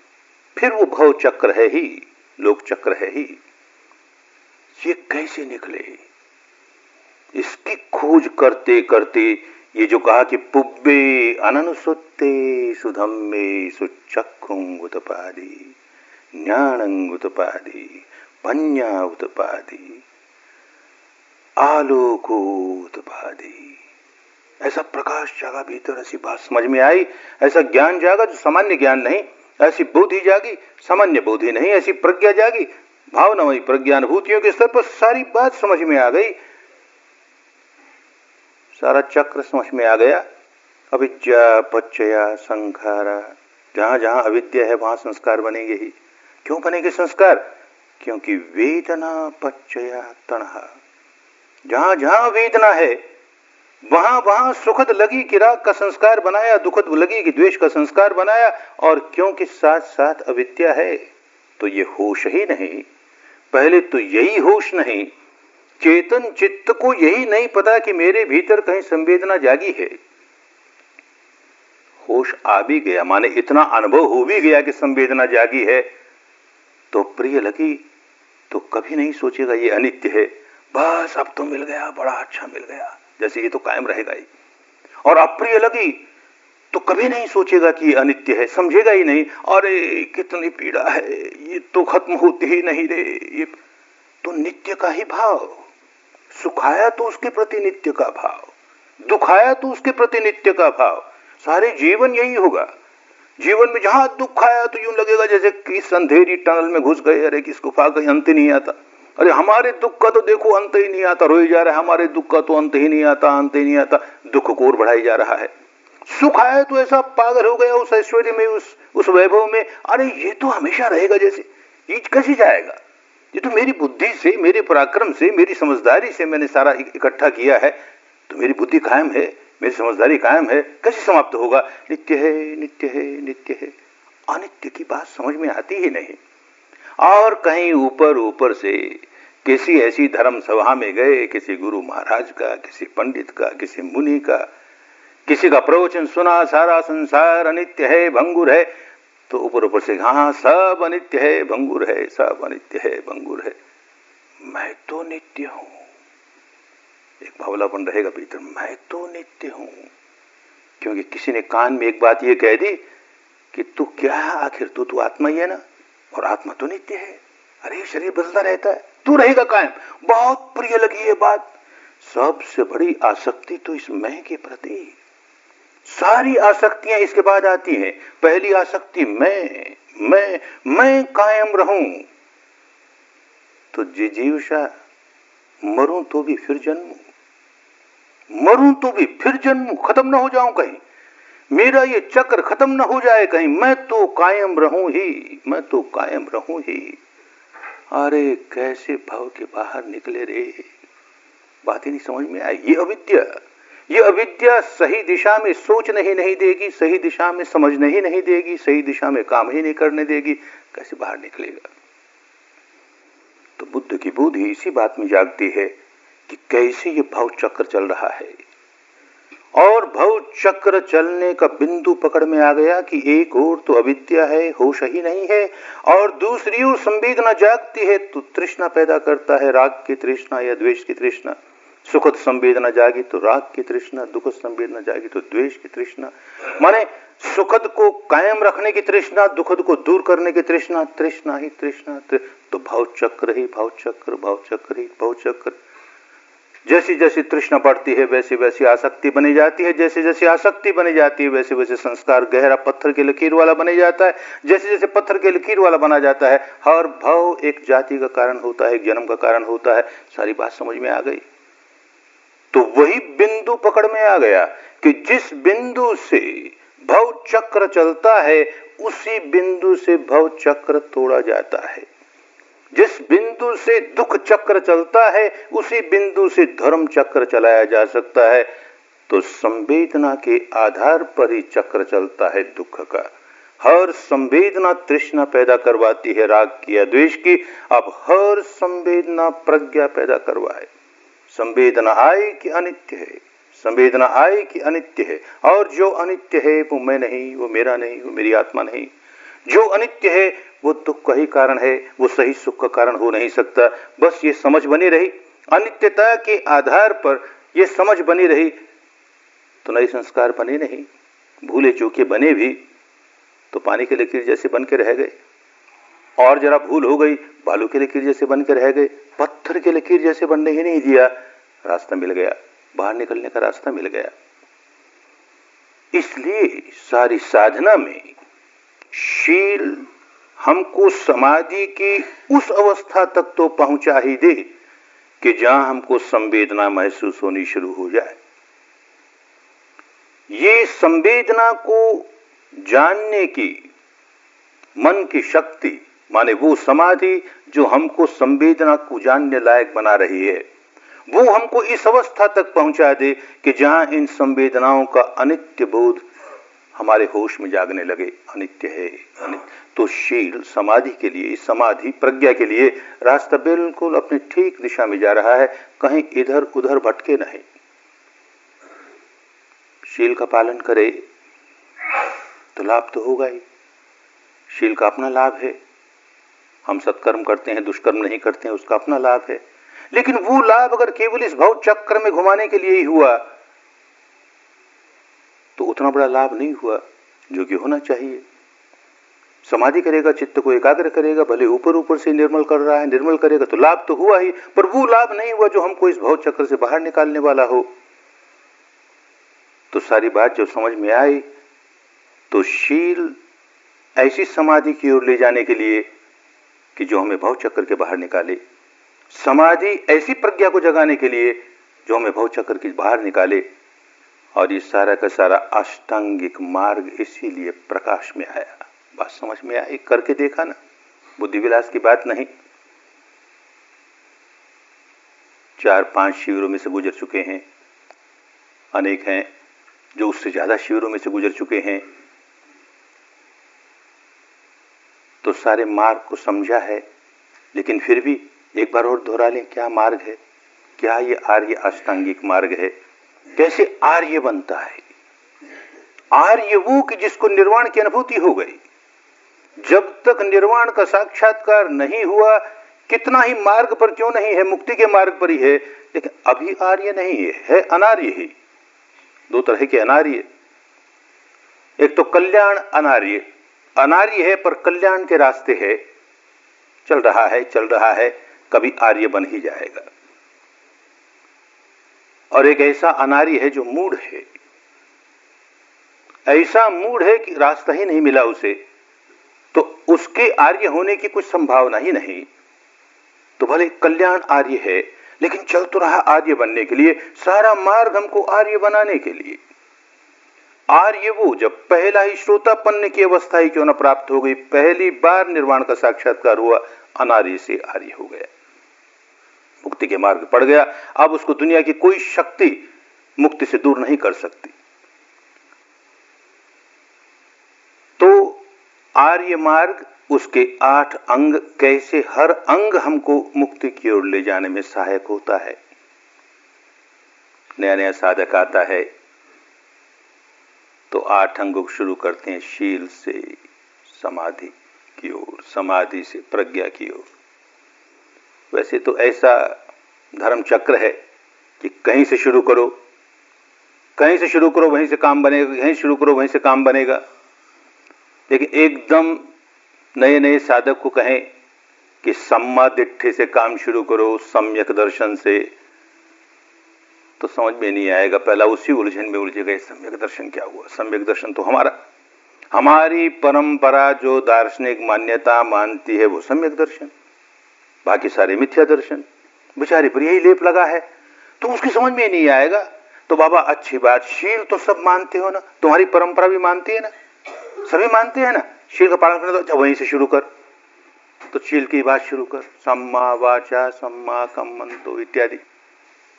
फिर वो भव चक्र है ही, लोक चक्र है ही। ये कैसे निकले? इसकी खोज करते करते ये जो कहा कि पुब्बे अननुसुत्ते सुधम्मे सुचक्षुंगुतपादि ज्ञानंगुतपादि पඤ्ඤाउतपादि आलोकोतपादि, ऐसा प्रकाश जागा भीतर, ऐसी बात समझ में आई, ऐसा ज्ञान जागा जो सामान्य ज्ञान नहीं, ऐसी बुद्धि जागी सामान्य बुद्धि नहीं, ऐसी प्रज्ञा जागी भावनामयी प्रज्ञानुभूतियों के स्तर पर सारी बात समझ में आ गई, सारा चक्र समझ में आ गया। अविद्या पच्चया संखारा, जहां जहां अविद्या है वहां संस्कार बनेंगे ही। क्यों बनेंगे संस्कार? क्योंकि वेदना पच्चया तणहा, जहां जहां वेदना है वहां वहां सुखद लगी कि राग का संस्कार बनाया, दुखद लगी कि द्वेष का संस्कार बनाया। और क्योंकि साथ साथ अविद्या है तो ये होश ही नहीं। पहले तो यही होश नहीं, चेतन चित्त को यही नहीं पता कि मेरे भीतर कहीं संवेदना जागी है। होश आ भी गया, माने इतना अनुभव हो भी गया कि संवेदना जागी है, तो प्रिय लगी तो कभी नहीं सोचेगा ये अनित्य है। बस अब तो मिल गया, बड़ा अच्छा मिल गया, जैसे ये तो कायम रहेगा ही। और अप्रिय लगी तो कभी नहीं सोचेगा कि ये अनित्य है, समझेगा ही नहीं। अरे कितनी पीड़ा है, ये तो खत्म होती ही नहीं रे। ये तो नित्य का ही भाव, सुखाया तो उसके प्रति नित्य का भाव, दुखाया तो उसके प्रति नित्य का भाव। सारे जीवन यही होगा। जीवन में जहां दुख आया तो यूं लगेगा जैसे किस अंधेरी टनल में घुस गए, अरे किस गुफा का अंत नहीं आता। अरे हमारे दुख का तो देखो अंत ही नहीं आता, रोई जा रहा है, हमारे दुख का तो अंत ही नहीं आता, अंत ही नहीं आता, दुख को और बढ़ाई जा रहा है। सुख आया तो ऐसा पागल हो गया उस ऐश्वर्य में, उस वैभव में, अरे ये तो हमेशा रहेगा, जैसे ये कैसे जाएगा, ये तो मेरी बुद्धि से, मेरे पराक्रम से, मेरी समझदारी से मैंने सारा इकट्ठा किया है, तो मेरी बुद्धि कायम है, मेरी समझदारी कायम है, कैसे समाप्त होगा। नित्य है, नित्य है, नित्य है। अनित्य की बात समझ में आती ही नहीं। और कहीं ऊपर ऊपर से किसी ऐसी धर्म सभा में गए, किसी गुरु महाराज का, किसी पंडित का, किसी मुनि का, किसी का प्रवचन सुना, सारा संसार अनित्य है, भंगुर है, तो ऊपर ऊपर से हाँ सब अनित्य है, भंगुर है, सब अनित्य है, भंगुर है। मैं तो नित्य हूं, एक भवलापन रहेगा भीतर, मैं तो नित्य हूं। क्योंकि किसी ने कान में एक बात ये कह दी कि तू क्या है, आखिर तू आत्मा ही है ना, और आत्मा तो नित्य है। अरे शरीर बदलता रहता है, तू रहेगा कायम। बहुत प्रिय लगी ये बात। सबसे बड़ी आसक्ति तो इस मैं के प्रति, सारी आसक्तियां इसके बाद आती हैं। पहली आसक्ति मैं कायम रहूं, तो जिजीविषा, मरूं तो भी फिर जन्मूं, मरूं तो भी फिर जन्मूं, खत्म ना हो जाऊं कहीं, मेरा ये चक्र खत्म ना हो जाए कहीं, मैं तो कायम रहूं ही, मैं तो कायम रहूं ही। अरे कैसे भाव के बाहर निकले रे, बात ही नहीं समझ में आई। ये अविद्या सही दिशा में सोचने ही नहीं देगी, सही दिशा में समझने ही नहीं देगी, सही दिशा में काम ही नहीं करने देगी, कैसे बाहर निकलेगा। तो बुद्ध की बुद्धि इसी बात में जागती है कि कैसे ये भव चक्र चल रहा है। और भव चक्र चलने का बिंदु पकड़ में आ गया कि एक ओर तो अविद्या है, होश ही नहीं है, और दूसरी ओर संवेदना जागती है तो तृष्णा पैदा करता है, राग की तृष्णा या द्वेष की तृष्णा। सुखद संवेदना जागी तो राग की तृष्णा, दुखद संवेदना जागी तो द्वेष की तृष्णा। माने सुखद को कायम रखने की तृष्णा, दुखद को दूर करने की तृष्णा, तृष्णा ही तृष्णा। तो भाव चक्र ही भाव चक्र, भाव चक्र ही भाव चक्र। जैसी जैसी तृष्णा बढ़ती है वैसी वैसी आसक्ति बनी जाती है, जैसे जैसे आसक्ति बनी जाती है वैसे वैसे संस्कार गहरा पत्थर के लकीर वाला बने जाता है, जैसे जैसे पत्थर के लकीर वाला बना जाता है। हर भाव एक जाति का कारण होता है, एक जन्म का कारण होता है। सारी बात समझ में आ गई। तो वही बिंदु पकड़ में आ गया कि जिस बिंदु से भव चक्र चलता है उसी बिंदु से भव चक्र तोड़ा जाता है। जिस बिंदु से दुख चक्र चलता है उसी बिंदु से धर्म चक्र चलाया जा सकता है। तो संवेदना के आधार पर ही चक्र चलता है दुख का। हर संवेदना तृष्णा पैदा करवाती है, राग की या द्वेष की। अब हर संवेदना प्रज्ञा पैदा करवाए। संवेदना आए कि अनित्य है, संवेदना आए कि अनित्य है, और जो अनित्य है वो मैं नहीं, वो मेरा नहीं, वो मेरी आत्मा नहीं। जो अनित्य है वो दुख का ही कारण है, वो सही सुख का कारण हो नहीं सकता। बस ये समझ बनी रही, अनित्यता के आधार पर ये समझ बनी रही तो नए संस्कार बने नहीं। भूले चूके बने भी तो पानी के लकीर जैसे बन के रह गए, और जरा भूल हो गई बालू के लकीर जैसे बन के रह गए, पत्थर के लकीर जैसे बनने ही नहीं दिया। रास्ता मिल गया, बाहर निकलने का रास्ता मिल गया। इसलिए सारी साधना में शील हमको समाधि की उस अवस्था तक तो पहुंचा ही दे कि जहां हमको संवेदना महसूस होनी शुरू हो जाए। ये संवेदना को जानने की मन की शक्ति माने वो समाधि जो हमको संवेदना को जानने लायक बना रही है, वो हमको इस अवस्था तक पहुंचा दे कि जहां इन संवेदनाओं का अनित्य बोध हमारे होश में जागने लगे। अनित्य है, अनित्य। तो शील समाधि के लिए, समाधि प्रज्ञा के लिए रास्ता बिल्कुल अपनी ठीक दिशा में जा रहा है, कहीं इधर उधर भटके नहीं। शील का पालन करे तो लाभ तो होगा ही। शील का अपना लाभ है, हम सत्कर्म करते हैं, दुष्कर्म नहीं करते हैं, उसका अपना लाभ है। लेकिन वो लाभ अगर केवल इस भव चक्र में घुमाने के लिए ही हुआ तो उतना बड़ा लाभ नहीं हुआ जो कि होना चाहिए। समाधि करेगा, चित्त को एकाग्र करेगा, भले ऊपर ऊपर से निर्मल कर रहा है, निर्मल करेगा तो लाभ तो हुआ ही, पर वो लाभ नहीं हुआ जो हमको इस भव चक्र से बाहर निकालने वाला हो। तो सारी बात जब समझ में आई तो शील ऐसी समाधि की ओर ले जाने के लिए कि जो हमें भव चक्र के बाहर निकाले, समाधि ऐसी प्रज्ञा को जगाने के लिए जो हमें भव चक्र के बाहर निकाले, और ये सारा का सारा अष्टांगिक मार्ग इसीलिए प्रकाश में आया। बात समझ में आई, करके देखा ना, बुद्धि विलास की बात नहीं। 4-5 शिविरों में से गुजर चुके हैं, अनेक हैं जो उससे ज्यादा शिविरों में से गुजर चुके हैं, तो सारे मार्ग को समझा है। लेकिन फिर भी एक बार और दोहरा लें, क्या मार्ग है, क्या ये आर्य अष्टांगिक मार्ग है, कैसे आर्य बनता है। आर्य वो कि जिसको निर्वाण की अनुभूति हो गई। जब तक निर्वाण का साक्षात्कार नहीं हुआ, कितना ही मार्ग पर क्यों नहीं है, मुक्ति के मार्ग पर ही है, लेकिन अभी आर्य नहीं है अनार्य ही। दो तरह के अनार्य, एक तो कल्याण अनार्य, अनार्य है पर कल्याण के रास्ते है, चल रहा है, कभी आर्य बन ही जाएगा। और एक ऐसा अनार्य है जो मूढ़ है, ऐसा मूढ़ है कि रास्ता ही नहीं मिला उसे, तो उसके आर्य होने की कुछ संभावना ही नहीं। तो भले कल्याण आर्य है, लेकिन चल तो रहा आर्य बनने के लिए, सारा मार्ग हमको आर्य बनाने के लिए। आर्य वो जब पहला ही श्रोतापन्न की अवस्था ही क्यों न प्राप्त हो गई, पहली बार निर्वाण का साक्षात्कार हुआ, अनार्य से आर्य हो गया, मुक्ति के मार्ग पड़ गया। अब उसको दुनिया की कोई शक्ति मुक्ति से दूर नहीं कर सकती। तो आर्य मार्ग, उसके 8 अंग, कैसे हर अंग हमको मुक्ति की ओर ले जाने में सहायक होता है। नया नया साधक आता है तो 8 अंगों को शुरू करते हैं, शील से समाधि की ओर, समाधि से प्रज्ञा की ओर। वैसे तो ऐसा धर्म चक्र है कि कहीं से शुरू करो, कहीं से शुरू करो वहीं से काम बनेगा, कहीं शुरू करो वहीं से काम बनेगा। लेकिन एकदम नए नए साधक को कहें कि सम्मा दिट्ठि से काम शुरू करो, सम्यक दर्शन से, तो समझ में नहीं आएगा, पहला उसी उलझन में उलझेगा। सम्यक दर्शन क्या हुआ? सम्यक दर्शन तो हमारी परंपरा जो दार्शनिक मान्यता मानती है वो सम्यक दर्शन, बाकी सारे मिथ्या दर्शन। बेचारे पर यही लेप लगा है, तो उसकी समझ में नहीं आएगा। तो बाबा अच्छी बात, शील तो सब मानते हो ना, तुम्हारी परंपरा भी मानती है ना, सभी मानते हैं ना, शील का पालन करना, तो वहीं से शुरू कर। तो शील की बात शुरू कर, सम्मा वाचा सम्मा कम्मंतो इत्यादि।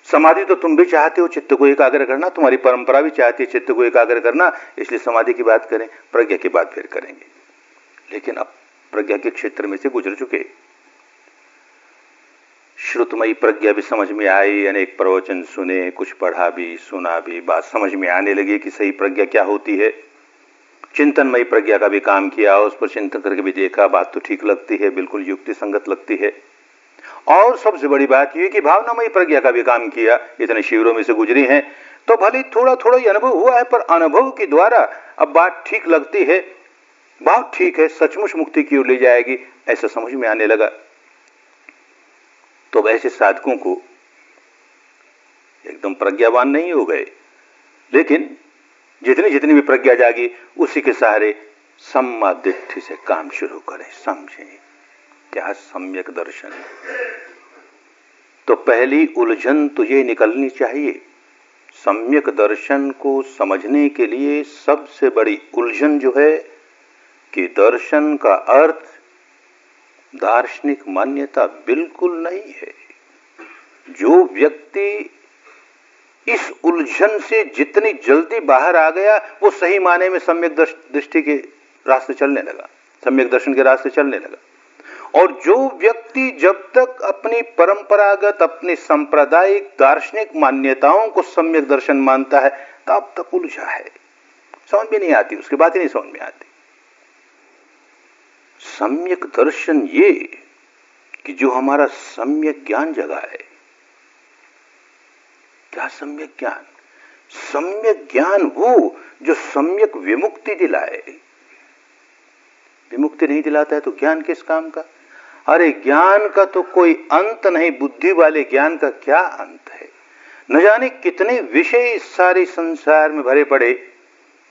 समाधि तो तुम भी चाहते हो चित्त को एकाग्र करना, तुम्हारी परंपरा भी चाहती है चित्त को एकाग्र करना, इसलिए समाधि की बात करें, प्रज्ञा की बात फिर करेंगे। लेकिन अब प्रज्ञा के क्षेत्र में से गुजर चुके, श्रुतमयी प्रज्ञा भी समझ में आई, अनेक प्रवचन सुने, कुछ पढ़ा भी सुना भी, बात समझ में आने लगी कि सही प्रज्ञा क्या होती है। चिंतनमयी प्रज्ञा का भी काम किया, उस पर चिंतन करके भी देखा, बात तो ठीक लगती है, बिल्कुल युक्ति संगत लगती है। और सबसे बड़ी बात यह कि भावनामयी प्रज्ञा का भी काम किया, इतने शिविरों में से गुजरी हैं, तो भले थोड़ा थोड़ा ही अनुभव हुआ है, पर अनुभव के द्वारा अब बात ठीक लगती है, बात ठीक है, सचमुच मुक्ति की ओर ले जाएगी, ऐसा समझ में आने लगा। तो ऐसे साधकों को एकदम प्रज्ञावान नहीं हो गए, लेकिन जितनी जितनी भी प्रज्ञा जागी उसी के सहारे सम्मा दिट्ठि से काम शुरू करें। समझें क्या सम्यक दर्शन। तो पहली उलझन तो ये निकलनी चाहिए, सम्यक दर्शन को समझने के लिए सबसे बड़ी उलझन जो है कि दर्शन का अर्थ दार्शनिक मान्यता बिल्कुल नहीं है। जो व्यक्ति इस उलझन से जितनी जल्दी बाहर आ गया, वो सही माने में सम्यक दृष्टि के रास्ते चलने लगा, सम्यक दर्शन के रास्ते चलने लगा। और जो व्यक्ति जब तक अपनी परंपरागत, अपनी सांप्रदायिक दार्शनिक मान्यताओं को सम्यक दर्शन मानता है, तब तक उलझा है, समझ में नहीं आती, उसकी बात ही नहीं समझ में आती। सम्यक दर्शन ये कि जो हमारा सम्यक ज्ञान जगाए। क्या सम्यक ज्ञान? सम्यक ज्ञान वो जो सम्यक विमुक्ति दिलाए। विमुक्ति नहीं दिलाता है तो ज्ञान किस काम का? अरे ज्ञान का तो कोई अंत नहीं, बुद्धि वाले ज्ञान का क्या अंत है? न जाने कितने विषय इस सारे संसार में भरे पड़े।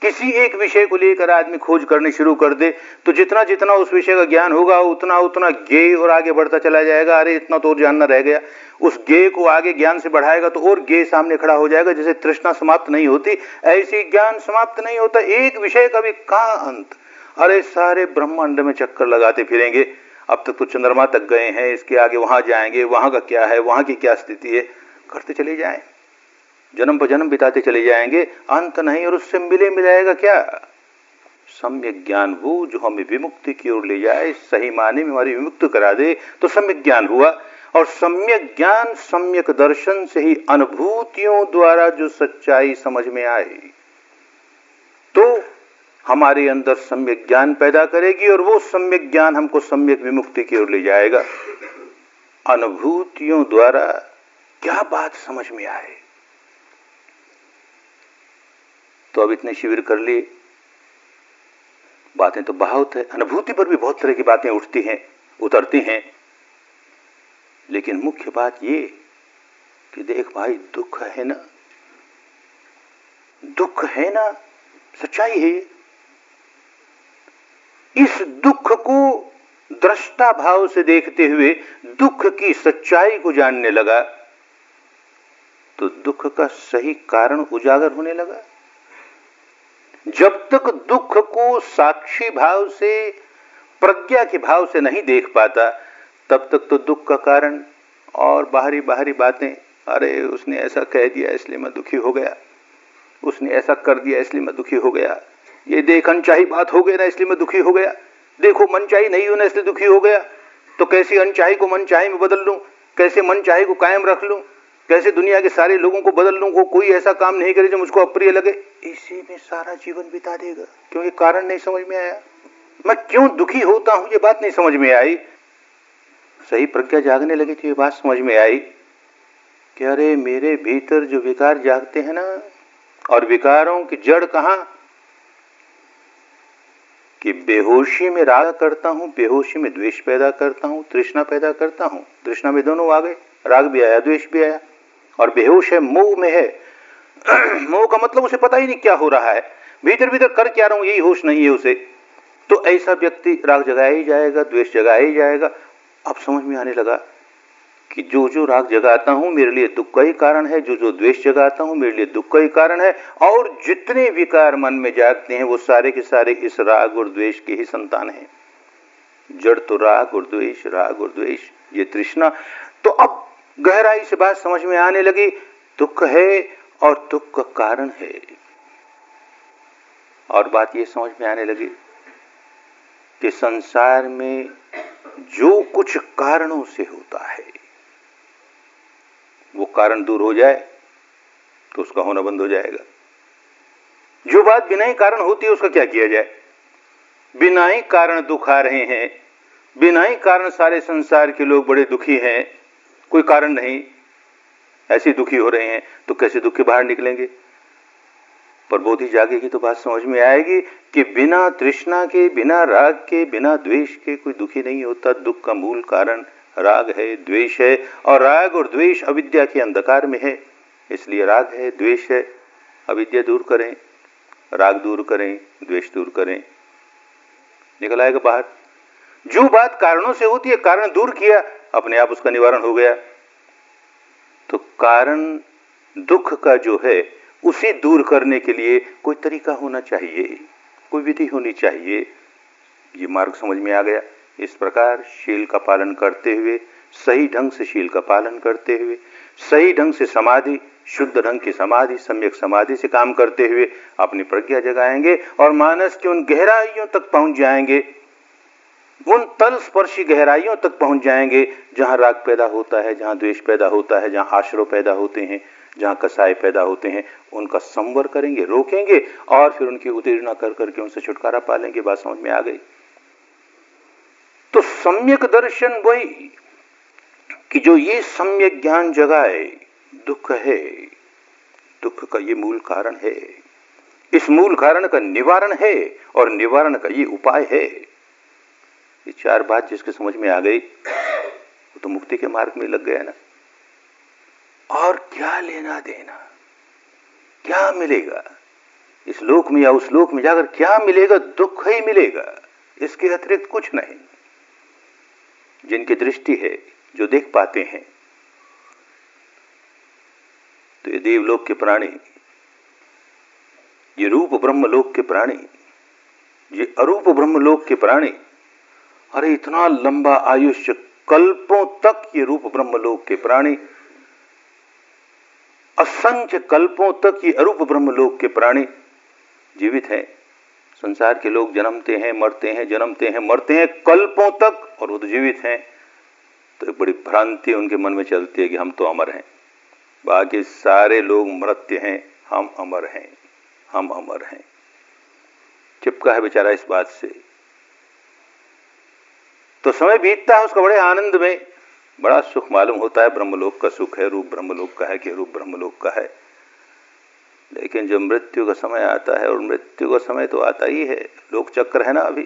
किसी एक विषय को लेकर आदमी खोज करनी शुरू कर दे तो जितना जितना उस विषय का ज्ञान होगा उतना उतना ज्ञेय और आगे बढ़ता चला जाएगा। अरे इतना तो और जानना रह गया। उस ज्ञेय को आगे ज्ञान से बढ़ाएगा तो और ज्ञेय सामने खड़ा हो जाएगा। जैसे तृष्णा समाप्त नहीं होती, ऐसी ज्ञान समाप्त नहीं होता। एक विषय का भी कहाँ अंत? अरे सारे ब्रह्मांड में चक्कर लगाते फिरेंगे। अब तक तो चंद्रमा तक गए हैं, इसके आगे वहां जाएंगे, वहां का क्या है, वहां की क्या स्थिति है, करते चले जाएं। जन्म पर जन्म बिताते चले जाएंगे, अंत नहीं। और उससे मिलेगा क्या? सम्यक ज्ञान वो जो हमें विमुक्ति की ओर ले जाए, सही माने में हमारी विमुक्त करा दे, तो सम्यक ज्ञान हुआ। और सम्यक ज्ञान, सम्यक दर्शन से ही अनुभूतियों द्वारा जो सच्चाई समझ में आए तो हमारे अंदर सम्यक ज्ञान पैदा करेगी और वो सम्यक ज्ञान हमको सम्यक विमुक्ति की ओर ले जाएगा। अनुभूतियों द्वारा क्या बात समझ में आए। तो अब इतने शिविर कर लिए, बातें तो बहुत है, अनुभूति पर भी बहुत तरह की बातें उठती हैं, उतरती हैं। लेकिन मुख्य बात ये कि देख भाई, दुख है ना, दुख है ना, सच्चाई है। इस दुख को दृष्टा भाव से देखते हुए दुख की सच्चाई को जानने लगा तो दुख का सही कारण उजागर होने लगा। जब तक दुख को साक्षी भाव से, प्रज्ञा के भाव से नहीं देख पाता, तब तक तो दुख का कारण और बाहरी बाहरी बातें, अरे उसने ऐसा कह दिया इसलिए मैं दुखी हो गया, उसने ऐसा कर दिया इसलिए मैं दुखी हो गया, ये देख अनचाही बात हो गई ना इसलिए मैं दुखी हो गया, देखो मनचाही नहीं होना इसलिए दुखी हो गया, तो कैसे अनचाही को मनचाही में बदल लूं, कैसे मनचाही को कायम रख लूं, कैसे दुनिया के सारे लोगों को बदल लूं, कोई ऐसा काम नहीं करे जो मुझको अप्रिय लगे। इसी में सारा जीवन बिता देगा, क्योंकि कारण नहीं समझ में आया। मैं क्यों दुखी होता हूं ये बात नहीं समझ में आई। सही प्रज्ञा जागने लगी तो ये बात समझ में आई कि अरे मेरे भीतर जो विकार जागते हैं ना, और विकारों की जड़ कहां? कि बेहोशी में राग करता हूं, बेहोशी में द्वेष पैदा करता हूं, तृष्णा पैदा करता हूं। तृष्णा में दोनों आ गए, राग भी आया, द्वेष भी आया। और बेहोश है, मोह में है। मोह का मतलब उसे पता ही नहीं क्या हो रहा है, भीतर भीतर कर क्या रहा हूं यही होश नहीं है उसे। तो ऐसा व्यक्ति राग जगाया ही जाएगा, द्वेष जगाया ही जाएगा। अब समझ में आने लगा कि जो जो राग जगाता हूं मेरे लिए दुख का ही कारण है, जो जो द्वेष जगाता हूं मेरे लिए दुख का ही कारण है। और जितने विकार मन में जागते हैं वो सारे के सारे इस राग और द्वेष के ही संतान हैं। जड़ तो राग और द्वेष, राग और द्वेष, ये तृष्णा। तो अब गहराई से बात समझ में आने लगी, दुख है और दुख का कारण है। और बात ये समझ में आने लगी कि संसार में जो कुछ कारणों से होता है वो कारण दूर हो जाए तो उसका होना बंद हो जाएगा। जो बात बिना ही कारण होती है उसका क्या किया जाए? बिना ही कारण दुख आ रहे हैं, बिना ही कारण सारे संसार के लोग बड़े दुखी हैं, कोई कारण नहीं, ऐसे दुखी हो रहे हैं, तो कैसे दुख के बाहर निकलेंगे? पर बोधि जागेगी तो बात समझ में आएगी कि बिना तृष्णा के, बिना राग के, बिना द्वेष के कोई दुखी नहीं होता। दुख का मूल कारण राग है, द्वेष है, और राग और द्वेष अविद्या के अंधकार में है। इसलिए राग है, द्वेष है, अविद्या दूर करें, राग दूर करें, द्वेष दूर करें, निकल आएगा बाहर। जो बात कारणों से होती है, कारण दूर किया, अपने आप उसका निवारण हो गया। तो कारण दुख का जो है उसे दूर करने के लिए कोई तरीका होना चाहिए, कोई विधि होनी चाहिए। ये मार्ग समझ में आ गया इस प्रकार शील का पालन करते हुए, सही ढंग से शील का पालन करते हुए, सही ढंग से समाधि, शुद्ध ढंग की समाधि, सम्यक समाधि से काम करते हुए अपनी प्रज्ञा जगाएंगे और मानस की उन गहराइयों तक पहुंच जाएंगे, उन तल स्पर्शी गहराइयों तक पहुंच जाएंगे जहां राग पैदा होता है, जहां द्वेष पैदा होता है, जहां आश्रय पैदा होते हैं, जहां कसाय पैदा होते हैं। उनका संवर करेंगे, रोकेंगे और फिर उनकी उतेजना कर करके उनसे छुटकारा पालेंगे। बात समझ में आ गई? तो सम्यक दर्शन वही कि जो ये सम्यक ज्ञान जगाए, दुख है, दुख का ये मूल कारण है, इस मूल कारण का निवारण है और निवारण का ये उपाय है। ये चार बात जिसके समझ में आ गई वो तो मुक्ति के मार्ग में लग गया ना। और क्या लेना देना, क्या मिलेगा इस लोक में या उस लोक में जाकर? क्या मिलेगा? दुख ही मिलेगा, इसके अतिरिक्त कुछ नहीं। जिनकी दृष्टि है, जो देख पाते हैं, तो ये देवलोक के प्राणी, ये रूप ब्रह्मलोक के प्राणी, ये अरूप ब्रह्मलोक के प्राणी, अरे इतना लंबा आयुष्य, कल्पों तक ये रूप ब्रह्मलोक के प्राणी, असंख्य कल्पों तक ये अरूप ब्रह्मलोक के प्राणी जीवित हैं। संसार के लोग जन्मते हैं, मरते हैं, जन्मते हैं, मरते हैं कल्पों तक, और वो तो जीवित हैं। तो एक बड़ी भ्रांति उनके मन में चलती है कि हम तो अमर हैं, बाकी सारे लोग मृत्य हैं, हम अमर हैं, हम अमर हैं। चिपका है बेचारा इस बात से। तो समय बीतता है उसका बड़े आनंद में, बड़ा सुख मालूम होता है, ब्रह्मलोक का सुख है, रूप ब्रह्मलोक का है कि रूप ब्रह्मलोक का है। लेकिन जब मृत्यु का समय आता है, और मृत्यु का समय तो आता ही है, लोक चक्र है ना अभी,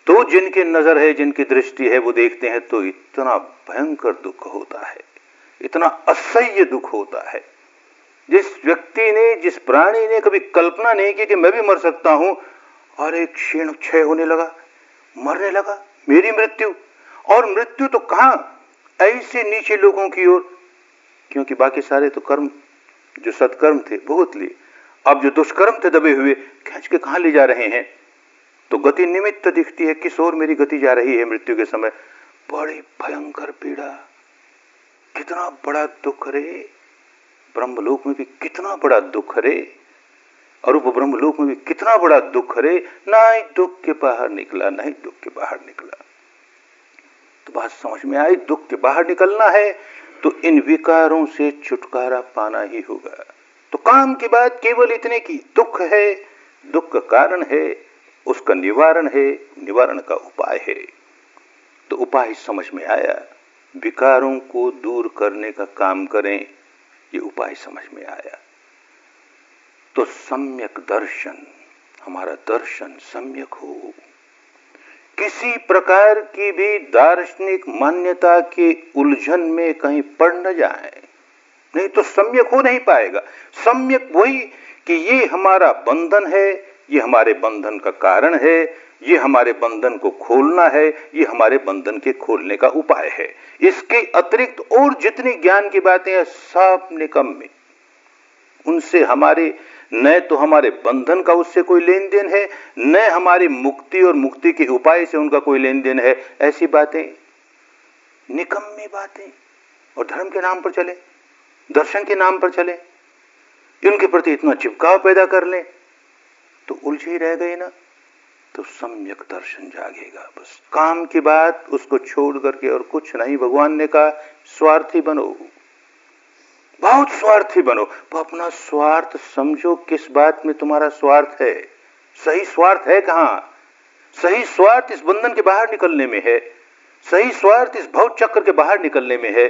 तो जिनकी नजर है, जिनकी दृष्टि है, वो देखते हैं तो इतना भयंकर दुख होता है, इतना असह्य दुख होता है। जिस व्यक्ति ने, जिस प्राणी ने कभी कल्पना नहीं की कि मैं भी मर सकता हूं, और एक क्षीण क्षय होने लगा, मरने लगा, मेरी मृत्यु। और मृत्यु तो कहां, ऐसे नीचे लोगों की ओर, क्योंकि बाकी सारे तो कर्म, जो सत्कर्म थे भुगत लिए, अब जो दुष्कर्म थे दबे हुए, खींच के कहां ले जा रहे हैं। तो गति निमित्त दिखती है, किस ओर मेरी गति जा रही है मृत्यु के समय। बड़ी भयंकर पीड़ा, कितना बड़ा दुख रे, ब्रह्मलोक में भी कितना बड़ा दुख रे, अरूप ब्रह्मलोक में भी कितना बड़ा दुख रे। ना ही दुख के बाहर निकला, ना ही दुख के बाहर निकला। तो बात समझ में आई, दुख के बाहर निकलना है तो इन विकारों से छुटकारा पाना ही होगा। तो काम की बात केवल इतने की, दुख है, दुख का कारण है, उसका निवारण है, निवारण का उपाय है। तो उपाय समझ में आया, विकारों को दूर करने का काम करें, ये उपाय समझ में आया। तो सम्यक दर्शन, हमारा दर्शन सम्यक हो, किसी प्रकार की भी दार्शनिक मान्यता के उलझन में कहीं पड़ न जाए, नहीं तो सम्यक हो नहीं पाएगा। सम्यक वही कि ये हमारा बंधन है, ये हमारे बंधन का कारण है, ये हमारे बंधन को खोलना है, ये हमारे बंधन के खोलने का उपाय है। इसके अतिरिक्त और जितनी ज्ञान की बातें हैं सब निकम्मे, उनसे हमारे न तो हमारे बंधन का उससे कोई लेन देन है, न हमारी मुक्ति और मुक्ति के उपाय से उनका कोई लेन देन है। ऐसी बातें, निकम्मी बातें, और धर्म के नाम पर चले, दर्शन के नाम पर चले, इनके प्रति इतना चिपकाव पैदा कर ले तो उलझे ही रह गए ना। तो सम्यक दर्शन जागेगा। बस काम की बात उसको छोड़ करके और कुछ नहीं। भगवान ने कहा स्वार्थी बनो, बहुत स्वार्थी बनो। तो अपना स्वार्थ समझो, किस बात में तुम्हारा स्वार्थ है। सही स्वार्थ है कहां? सही स्वार्थ इस बंधन के बाहर निकलने में है, सही स्वार्थ इस भव चक्र के बाहर निकलने में है,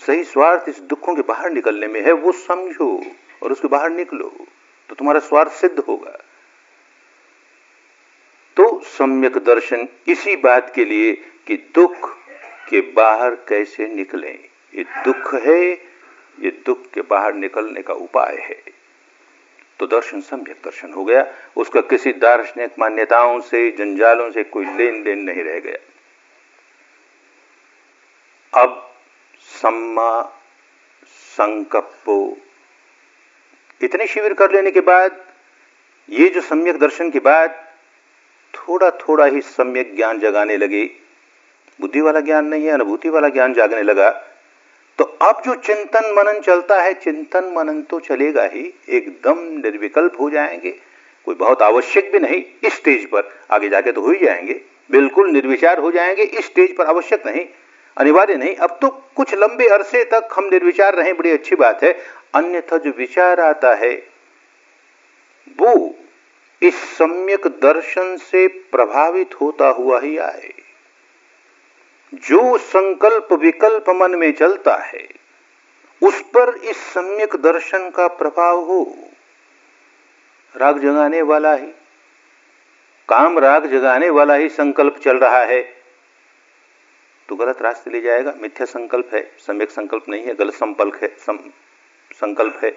सही स्वार्थ इस दुखों के बाहर निकलने में है। वो समझो और उसके बाहर निकलो तो तुम्हारा स्वार्थ सिद्ध होगा। तो सम्यक दर्शन इसी बात के लिए कि दुख के बाहर कैसे निकलें। ये दुख है, ये दुख के बाहर निकलने का उपाय है। तो दर्शन सम्यक दर्शन हो गया, उसका किसी दार्शनिक मान्यताओं से, जंजालों से कोई लेन देन नहीं रह गया। अब सम्मा संकप्पो, इतने शिविर कर लेने के बाद ये जो सम्यक दर्शन की बात थोड़ा थोड़ा ही सम्यक ज्ञान जगाने लगे, बुद्धि वाला ज्ञान नहीं है, अनुभूति वाला ज्ञान जागने लगा, तो अब जो चिंतन मनन चलता है, चिंतन मनन तो चलेगा ही, एकदम निर्विकल्प हो जाएंगे, कोई बहुत आवश्यक भी नहीं इस स्टेज पर, आगे जाके तो हो ही जाएंगे, बिल्कुल निर्विचार हो जाएंगे, इस स्टेज पर आवश्यक नहीं, अनिवार्य नहीं। अब तो कुछ लंबे अरसे तक हम निर्विचार रहें, बड़ी अच्छी बात है, अन्यथा जो विचार आता है वो इस सम्यक दर्शन से प्रभावित होता हुआ ही आए। जो संकल्प विकल्प मन में चलता है उस पर इस सम्यक दर्शन का प्रभाव हो, राग जगाने वाला ही, काम राग जगाने वाला ही संकल्प चल रहा है तो गलत रास्ते ले जाएगा। मिथ्या संकल्प है, सम्यक संकल्प नहीं है, गलत संकल्प है।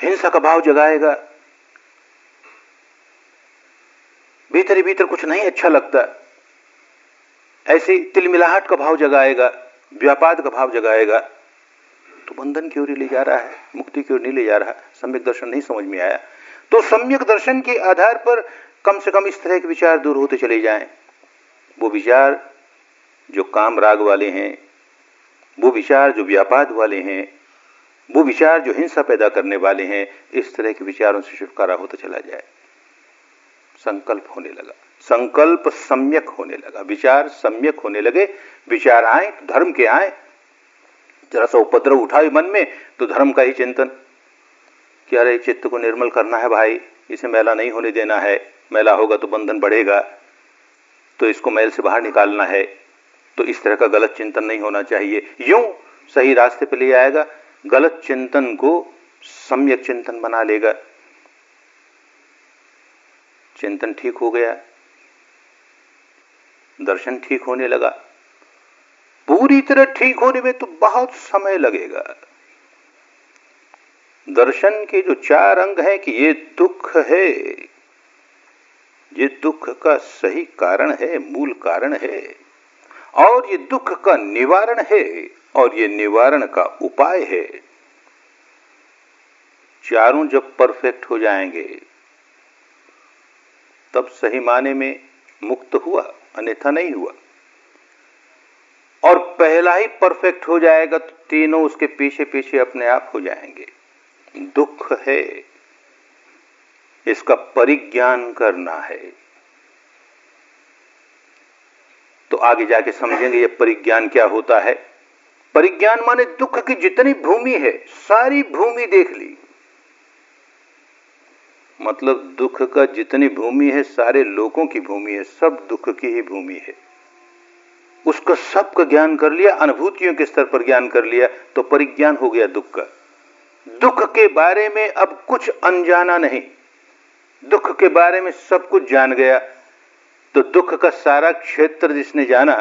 हिंसा का भाव जगाएगा, भीतर ही भीतर कुछ नहीं अच्छा लगता, ऐसे तिलमिलाहट का भाव जगाएगा, व्यापाद का भाव जगाएगा, तो बंधन की ओर ले जा रहा है, मुक्ति की ओर नहीं ले जा रहा। सम्यक दर्शन नहीं समझ में आया तो सम्यक दर्शन के आधार पर कम से कम इस तरह के विचार दूर होते चले जाएं। वो विचार जो काम राग वाले हैं, वो विचार जो व्यापाद वाले हैं, वो विचार जो हिंसा पैदा करने वाले हैं, इस तरह के विचारों से छुटकारा होता चला जाए। संकल्प होने लगा, संकल्प सम्यक होने लगा, विचार सम्यक होने लगे, विचार आए धर्म के आए, जरा सा उपद्रव उठाए मन में तो धर्म का ही चिंतन कि अरे चित्त को निर्मल करना है भाई, इसे मैला नहीं होने देना है, मैला होगा तो बंधन बढ़ेगा, तो इसको मैल से बाहर निकालना है, तो इस तरह का गलत चिंतन नहीं होना चाहिए, यूं सही रास्ते पे ले आएगा, गलत चिंतन को सम्यक चिंतन बना लेगा। चिंतन ठीक हो गया, दर्शन ठीक होने लगा। पूरी तरह ठीक होने में तो बहुत समय लगेगा। दर्शन के जो 4 अंग हैं कि ये दुख है, ये दुख का सही कारण है, मूल कारण है, और ये दुख का निवारण है, और ये निवारण का उपाय है। चारों जब परफेक्ट हो जाएंगे तब सही माने में मुक्त हुआ, अन्यथा नहीं हुआ। और पहला ही परफेक्ट हो जाएगा तो तीनों उसके पीछे पीछे अपने आप हो जाएंगे। दुख है, इसका परिज्ञान करना है, तो आगे जाके समझेंगे ये परिज्ञान क्या होता है। परिज्ञान माने दुख की जितनी भूमि है सारी भूमि देख ली, मतलब दुख का जितनी भूमि है सारे लोगों की भूमि है, सब दुख की ही भूमि है, उसका सबका ज्ञान कर लिया, अनुभूतियों के स्तर पर ज्ञान कर लिया, तो परिज्ञान हो गया दुख का। दुख के बारे में अब कुछ अनजाना नहीं, दुख के बारे में सब कुछ जान गया। तो दुख का सारा क्षेत्र जिसने जाना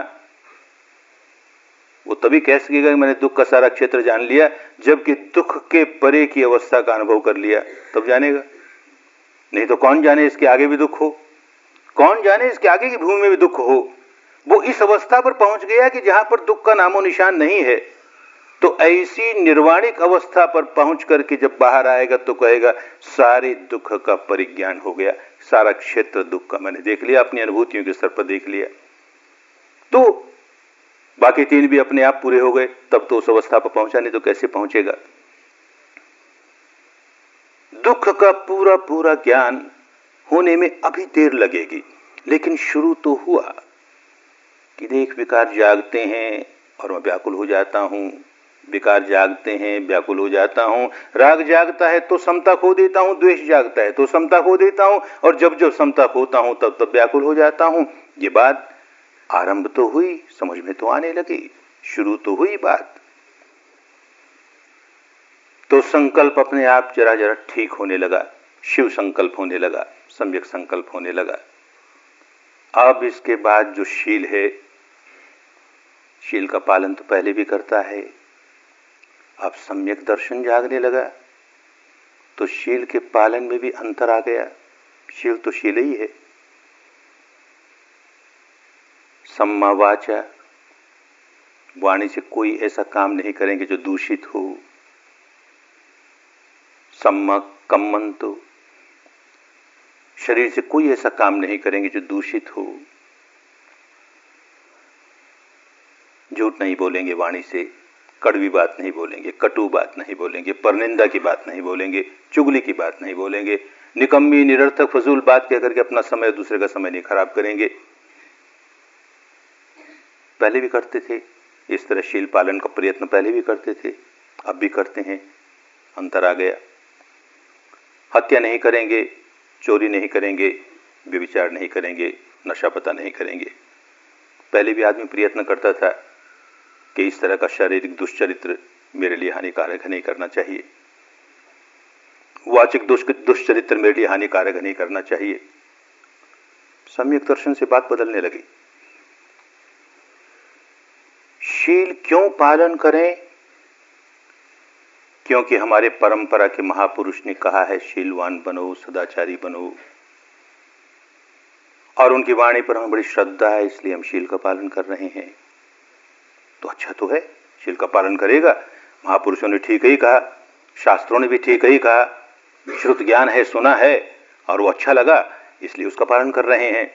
वो तभी कह सकेगा कि मैंने दुख का सारा क्षेत्र जान लिया, जबकि दुख के परे की अवस्था का अनुभव कर लिया, तब जानेगा। नहीं तो कौन जाने इसके आगे भी दुख हो, कौन जाने इसके आगे की भूमि में भी दुख हो। वो इस अवस्था पर पहुंच गया कि जहां पर दुख का नामो निशान नहीं है, तो ऐसी निर्वाणिक अवस्था पर पहुंच करके जब बाहर आएगा तो कहेगा सारे दुख का परिज्ञान हो गया, सारा क्षेत्र दुख का मैंने देख लिया, अपनी अनुभूतियों के स्तर पर देख लिया। तो बाकी 3 भी अपने आप पूरे हो गए, तब तो उस अवस्था पर पहुंचा, नहीं तो कैसे पहुंचेगा। दुख का पूरा पूरा ज्ञान होने में अभी देर लगेगी, लेकिन शुरू तो हुआ कि देख विकार जागते हैं और मैं व्याकुल हो जाता हूं, विकार जागते हैं व्याकुल हो जाता हूं, राग जागता है तो समता खो देता हूं, द्वेष जागता है तो समता खो देता हूं, और जब जब समता खोता हूं तब तब व्याकुल हो जाता हूं। ये बात आरंभ तो हुई, समझ में तो आने लगी, शुरू तो हुई बात। तो संकल्प अपने आप जरा जरा ठीक होने लगा, शिव संकल्प होने लगा, सम्यक संकल्प होने लगा। अब इसके बाद जो शील है, शील का पालन तो पहले भी करता है, अब सम्यक दर्शन जागने लगा तो शील के पालन में भी अंतर आ गया। शील तो शील ही है, सम्मा वाचा, वाणी से कोई ऐसा काम नहीं करेंगे जो दूषित हो। सम्मा कम्मंतो, शरीर से कोई ऐसा काम नहीं करेंगे जो दूषित हो। झूठ नहीं बोलेंगे वाणी से, कड़वी बात नहीं बोलेंगे, कटु बात नहीं बोलेंगे, परनिंदा की बात नहीं बोलेंगे, चुगली की बात नहीं बोलेंगे, निकम्मी निरर्थक फजूल बात कह करके अपना समय दूसरे का समय नहीं खराब करेंगे। पहले भी करते थे इस तरह, शील पालन का प्रयत्न पहले भी करते थे, अब भी करते हैं, अंतर आ गया। हत्या नहीं करेंगे, चोरी नहीं करेंगे, व्यभिचार नहीं करेंगे, नशा पता नहीं करेंगे। पहले भी आदमी प्रयत्न करता था कि इस तरह का शारीरिक दुष्चरित्र मेरे लिए हानिकारक नहीं करना चाहिए, वाचिक दुष्चरित्र मेरे लिए हानिकारक नहीं करना चाहिए। सम्यक दर्शन से बात बदलने लगी। शील क्यों पालन करें? क्योंकि हमारे परंपरा के महापुरुष ने कहा है शीलवान बनो, सदाचारी बनो, और उनकी वाणी पर हमें बड़ी श्रद्धा है, इसलिए हम शील का पालन कर रहे हैं। तो अच्छा तो है, शील का पालन करेगा। महापुरुषों ने ठीक ही कहा, शास्त्रों ने भी ठीक ही कहा, श्रुत ज्ञान है, सुना है और वो अच्छा लगा, इसलिए उसका पालन कर रहे हैं।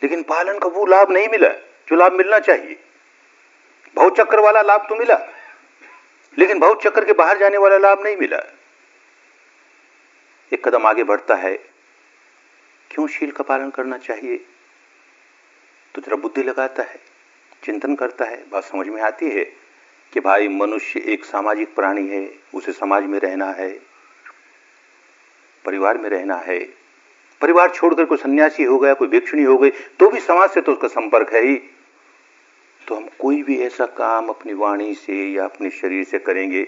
लेकिन पालन का वो लाभ नहीं मिला जो लाभ मिलना चाहिए। भव चक्र वाला लाभ तो मिला, लेकिन भव चक्र के बाहर जाने वाला लाभ नहीं मिला। एक कदम आगे बढ़ता है, क्यों शील का पालन करना चाहिए? तो जरा बुद्धि लगाता है, चिंतन करता है, बात समझ में आती है कि भाई मनुष्य एक सामाजिक प्राणी है, उसे समाज में रहना है, परिवार में रहना है। परिवार छोड़कर कोई सन्यासी हो गया, कोई भिक्षुणी हो गई, तो भी समाज से तो उसका संपर्क है ही। तो हम कोई भी ऐसा काम अपनी वाणी से या अपने शरीर से करेंगे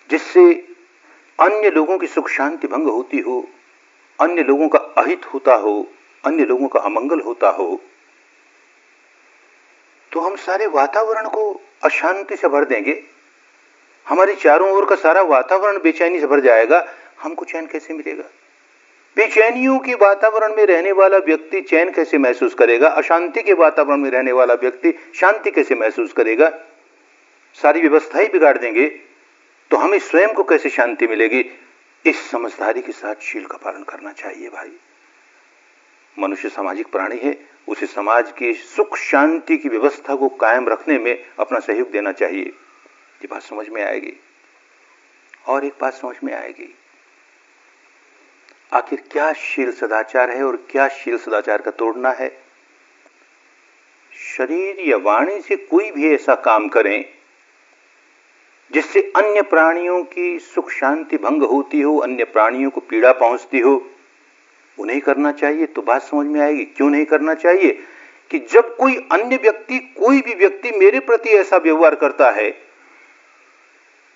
जिससे अन्य लोगों की सुख शांति भंग होती हो, अन्य लोगों का अहित होता हो, अन्य लोगों का अमंगल होता हो, तो हम सारे वातावरण को अशांति से भर देंगे। हमारे चारों ओर का सारा वातावरण बेचैनी से भर जाएगा। हमको चैन कैसे मिलेगा? बेचैनियों के वातावरण में रहने वाला व्यक्ति चैन कैसे महसूस करेगा? अशांति के वातावरण में रहने वाला व्यक्ति शांति कैसे महसूस करेगा? सारी व्यवस्था ही बिगाड़ देंगे तो हमें स्वयं को कैसे शांति मिलेगी? इस समझदारी के साथ शील का पालन करना चाहिए भाई। मनुष्य सामाजिक प्राणी है, उसे समाज की सुख शांति की व्यवस्था को कायम रखने में अपना सहयोग देना चाहिए। ये बात समझ में आएगी। और एक बात समझ में आएगी, आखिर क्या शील सदाचार है और क्या शील सदाचार का तोड़ना है। शरीर या वाणी से कोई भी ऐसा काम करें जिससे अन्य प्राणियों की सुख शांति भंग होती हो, अन्य प्राणियों को पीड़ा पहुंचती हो, वो नहीं करना चाहिए। तो बात समझ में आएगी क्यों नहीं करना चाहिए। कि जब कोई अन्य व्यक्ति, कोई भी व्यक्ति मेरे प्रति ऐसा व्यवहार करता है,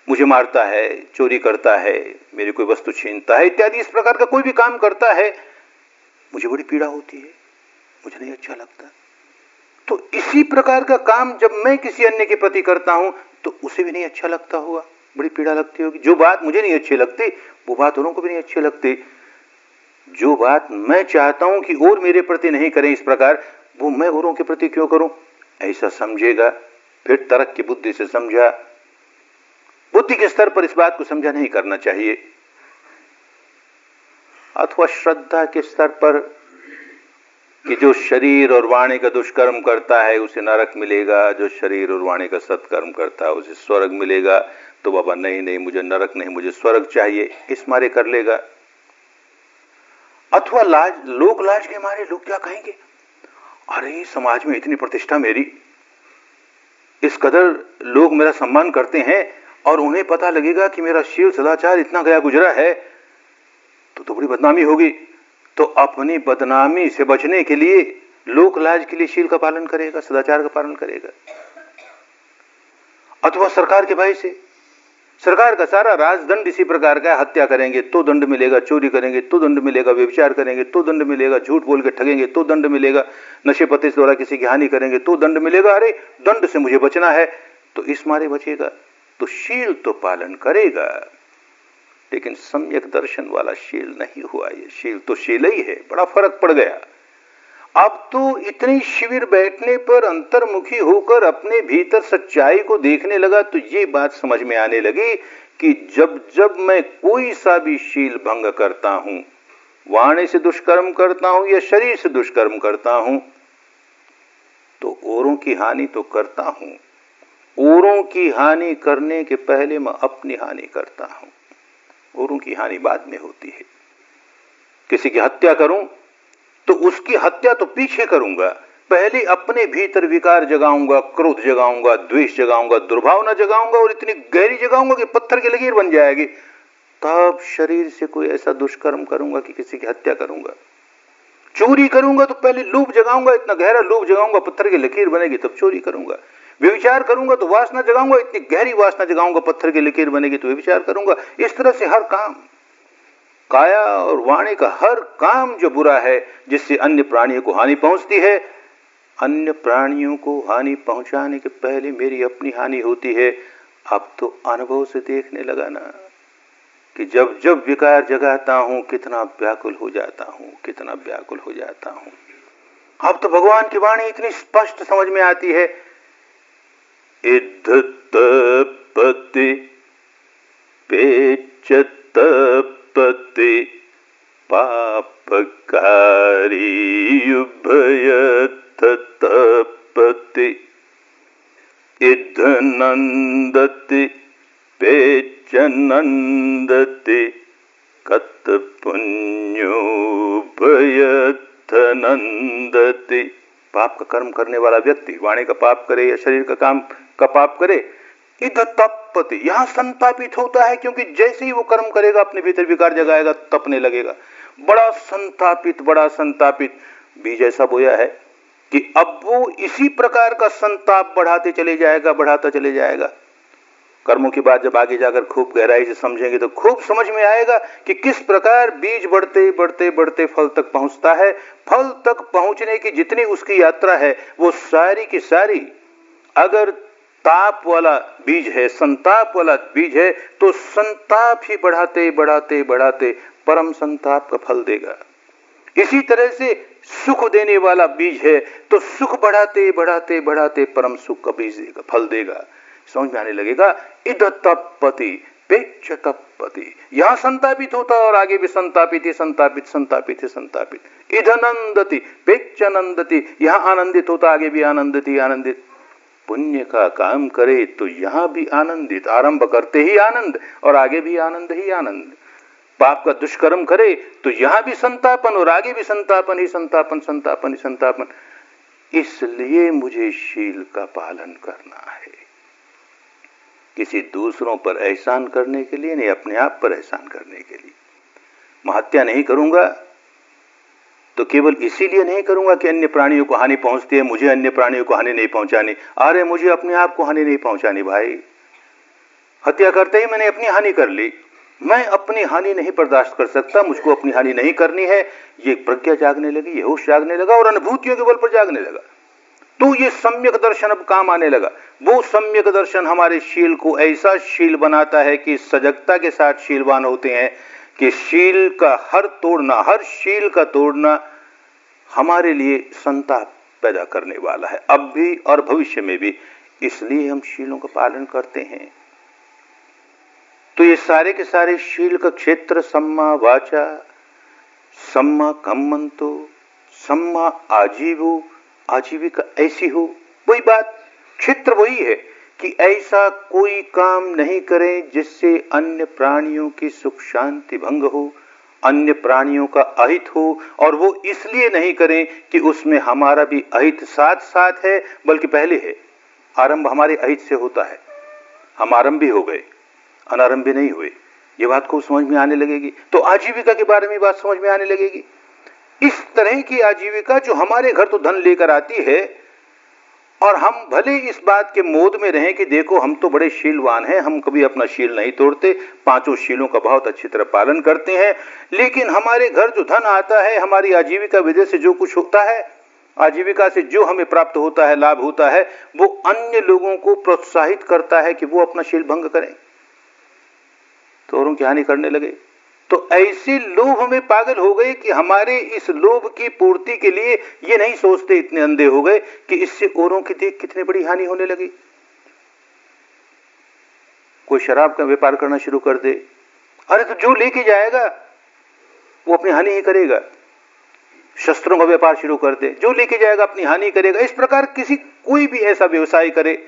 मुझे मारता है, चोरी करता है, मेरी कोई वस्तु छीनता है इत्यादि इस प्रकार का कोई भी काम करता है, मुझे बड़ी पीड़ा होती है, मुझे नहीं अच्छा लगता। तो इसी प्रकार का काम जब मैं किसी अन्य के प्रति करता हूं तो उसे भी नहीं अच्छा लगता होगा, बड़ी पीड़ा लगती होगी। जो बात मुझे नहीं अच्छी लगती वो बात औरों को भी नहीं अच्छी लगती। जो बात मैं चाहता हूं कि और मेरे प्रति नहीं करें इस प्रकार, वो मैं औरों के प्रति क्यों करूं, ऐसा समझेगा। फिर तर्क की बुद्धि से समझा, बुद्धि के स्तर पर इस बात को समझा नहीं करना चाहिए। अथवा श्रद्धा के स्तर पर कि जो शरीर और वाणी का दुष्कर्म करता है उसे नरक मिलेगा, जो शरीर और वाणी का सत्कर्म करता है उसे स्वर्ग मिलेगा। तो बाबा नहीं, मुझे नरक नहीं, मुझे स्वर्ग चाहिए, इस मारे कर लेगा। अथवा लाज, लोक लाज के मारे लोग क्या कहेंगे, अरे समाज में इतनी प्रतिष्ठा मेरी, इस कदर लोग मेरा सम्मान करते हैं और उन्हें पता लगेगा कि मेरा शील सदाचार इतना गया गुजरा है तो बड़ी बदनामी होगी। तो अपनी बदनामी से बचने के लिए, लोक लाज के लिए शील का पालन करेगा, सदाचार का पालन करेगा। अथवा सरकार के भय से, सरकार का सारा राजदंड इसी प्रकार का है, हत्या करेंगे तो दंड मिलेगा, चोरी करेंगे तो दंड मिलेगा, व्यभिचार करेंगे तो दंड मिलेगा, झूठ बोल के ठगेंगे तो दंड मिलेगा, नशे पत्ते से द्वारा किसी की हानि करेंगे तो दंड मिलेगा। अरे दंड से मुझे बचना है तो इस मारे बचेगा, तो शील तो पालन करेगा, लेकिन सम्यक दर्शन वाला शील नहीं हुआ। ये शील तो शील ही है, बड़ा फर्क पड़ गया। अब तो इतनी शिविर बैठने पर अंतर्मुखी होकर अपने भीतर सच्चाई को देखने लगा तो ये बात समझ में आने लगी कि जब जब मैं कोई सा भी शील भंग करता हूं, वाणी से दुष्कर्म करता हूं या शरीर से दुष्कर्म करता हूं, तो औरों की हानि तो करता हूं, औरों की हानि करने के पहले मैं अपनी हानि करता हूं। औरों की हानि बाद में होती है। किसी की हत्या करूं तो उसकी हत्या तो पीछे करूंगा, पहले अपने भीतर विकार जगाऊंगा, क्रोध जगाऊंगा, द्वेष जगाऊंगा, दुर्भावना जगाऊंगा और इतनी गहरी जगाऊंगा कि पत्थर की लकीर बन जाएगी। तब शरीर से कोई ऐसा दुष्कर्म करूंगा कि किसी की हत्या करूंगा। चोरी करूंगा तो पहले लोभ जगाऊंगा, इतना गहरा लोभ जगाऊंगा पत्थर की लकीर बनेगी, तब चोरी करूंगा। व्यभिचार करूंगा तो वासना जगाऊंगा, इतनी गहरी वासना जगाऊंगा पत्थर की लकीर बनेगी तो व्यभिचार करूंगा। इस तरह से हर काम, काया और वाणी का हर काम जो बुरा है, जिससे अन्य प्राणियों को हानि पहुंचती है, अन्य प्राणियों को हानि पहुंचाने के पहले मेरी अपनी हानि होती है। अब तो अनुभव से देखने लगा ना कि जब जब विकार जगाता हूं कितना व्याकुल हो जाता हूं, कितना व्याकुल हो जाता हूं। अब तो भगवान की वाणी इतनी स्पष्ट समझ में आती है। इद्धतपति पेचतपति पापकारी उभयतपति इद्धनंदति पेचनंदति कत पुण्योभयतनंदति। पाप का कर्म करने वाला व्यक्ति वाणी का पाप करे या शरीर का काम का पाप करे, इधर तपति, यहां संतापित होता है, क्योंकि जैसे ही वो कर्म करेगा अपने भीतर विकार जगाएगा, तपने लगेगा। बड़ा संतापित बीज ऐसा बोया है कि अब वो इसी प्रकार का संताप बढ़ाते चले जाएगा, बढ़ाता चले जाएगा। कर्मों की बात जब आगे जाकर खूब गहराई से समझेंगे तो खूब समझ में आएगा कि किस प्रकार बीज बढ़ते बढ़ते बढ़ते फल तक पहुंचता है। फल तक पहुंचने की जितनी उसकी यात्रा है, वो सारी की सारी अगर ताप वाला बीज है, संताप वाला बीज है, तो संताप ही बढ़ाते बढ़ाते बढ़ाते परम संताप का फल देगा। इसी तरह से सुख देने वाला बीज है, तो सुख बढ़ाते बढ़ाते बढ़ाते परम सुख का बीज देगा, फल देगा। समझ में आने लगेगा। इद्धतपति पेचतपति, यहां संतापित होता और आगे भी संतापित ही संतापित, संतापित ही संतापित। इधनंदति पेचनंदति, यहां आनंदित होता, आगे भी आनंदित ही आनंदित। पुण्य का काम करे तो यहां भी आनंदित, आरंभ करते ही आनंद और आगे भी आनंद ही आनंद। पाप का दुष्कर्म करे तो यहां भी संतापन और आगे भी संतापन ही संतापन, संतापन ही संतापन। इसलिए मुझे शील का पालन करना है, किसी दूसरों पर एहसान करने के लिए नहीं, अपने आप पर एहसान करने के लिए। मैं हत्या नहीं करूंगा तो केवल इसीलिए नहीं करूंगा कि अन्य प्राणियों को हानि पहुंचती है, मुझे अन्य प्राणियों को हानि नहीं पहुंचानी। अरे मुझे अपने आप को हानि नहीं पहुंचानी भाई। हत्या करते ही मैंने अपनी हानि कर ली। मैं अपनी हानि नहीं बर्दाश्त कर सकता, मुझको अपनी हानि नहीं करनी है। ये प्रज्ञा जागने लगी, ये होश जागने लगा और अनुभूतियों के बल पर जागने लगा। तो ये सम्यक दर्शन अब काम आने लगा। वो सम्यक दर्शन हमारे शील को ऐसा शील बनाता है कि सजगता के साथ शीलवान होते हैं कि शील का हर तोड़ना, हर शील का तोड़ना हमारे लिए संताप पैदा करने वाला है, अब भी और भविष्य में भी। इसलिए हम शीलों का पालन करते हैं। तो ये सारे के सारे शील का क्षेत्र सम्मा वाचा, सम्मा कम्मंतो, सम्मा आजीवो, आजीविका ऐसी हो। वही बात, क्षेत्र वही है कि ऐसा कोई काम नहीं करें जिससे अन्य प्राणियों की सुख शांति भंग हो, अन्य प्राणियों का अहित हो। और वो इसलिए नहीं करें कि उसमें हमारा भी अहित साथ साथ है, बल्कि पहले है। आरंभ हमारे अहित से होता है, हम आरंभ भी हो गए, अनारंभ भी नहीं हुए। ये बात को समझ में आने लगेगी तो आजीविका के बारे में बात समझ में आने लगेगी। इस तरह की आजीविका जो हमारे घर तो धन लेकर आती है, और हम भले इस बात के मोद में रहें कि देखो हम तो बड़े शीलवान हैं, हम कभी अपना शील नहीं तोड़ते, पांचों शीलों का बहुत अच्छी तरह पालन करते हैं, लेकिन हमारे घर जो धन आता है, हमारी आजीविका विधि से जो कुछ होता है, आजीविका से जो हमें प्राप्त होता है, लाभ होता है, वो अन्य लोगों को प्रोत्साहित करता है कि वो अपना शील भंग करें, तो औरों की हानि करने लगे। तो ऐसे लोभ में पागल हो गए कि हमारे इस लोभ की पूर्ति के लिए ये नहीं सोचते, इतने अंधे हो गए कि इससे औरों की देख कितनी बड़ी हानि होने लगी। कोई शराब का व्यापार करना शुरू कर दे, अरे तो जो लेके जाएगा वो अपनी हानि ही करेगा। शस्त्रों का व्यापार शुरू कर दे, जो लेके जाएगा अपनी हानि करेगा। इस प्रकार कोई भी ऐसा व्यवसाय करे,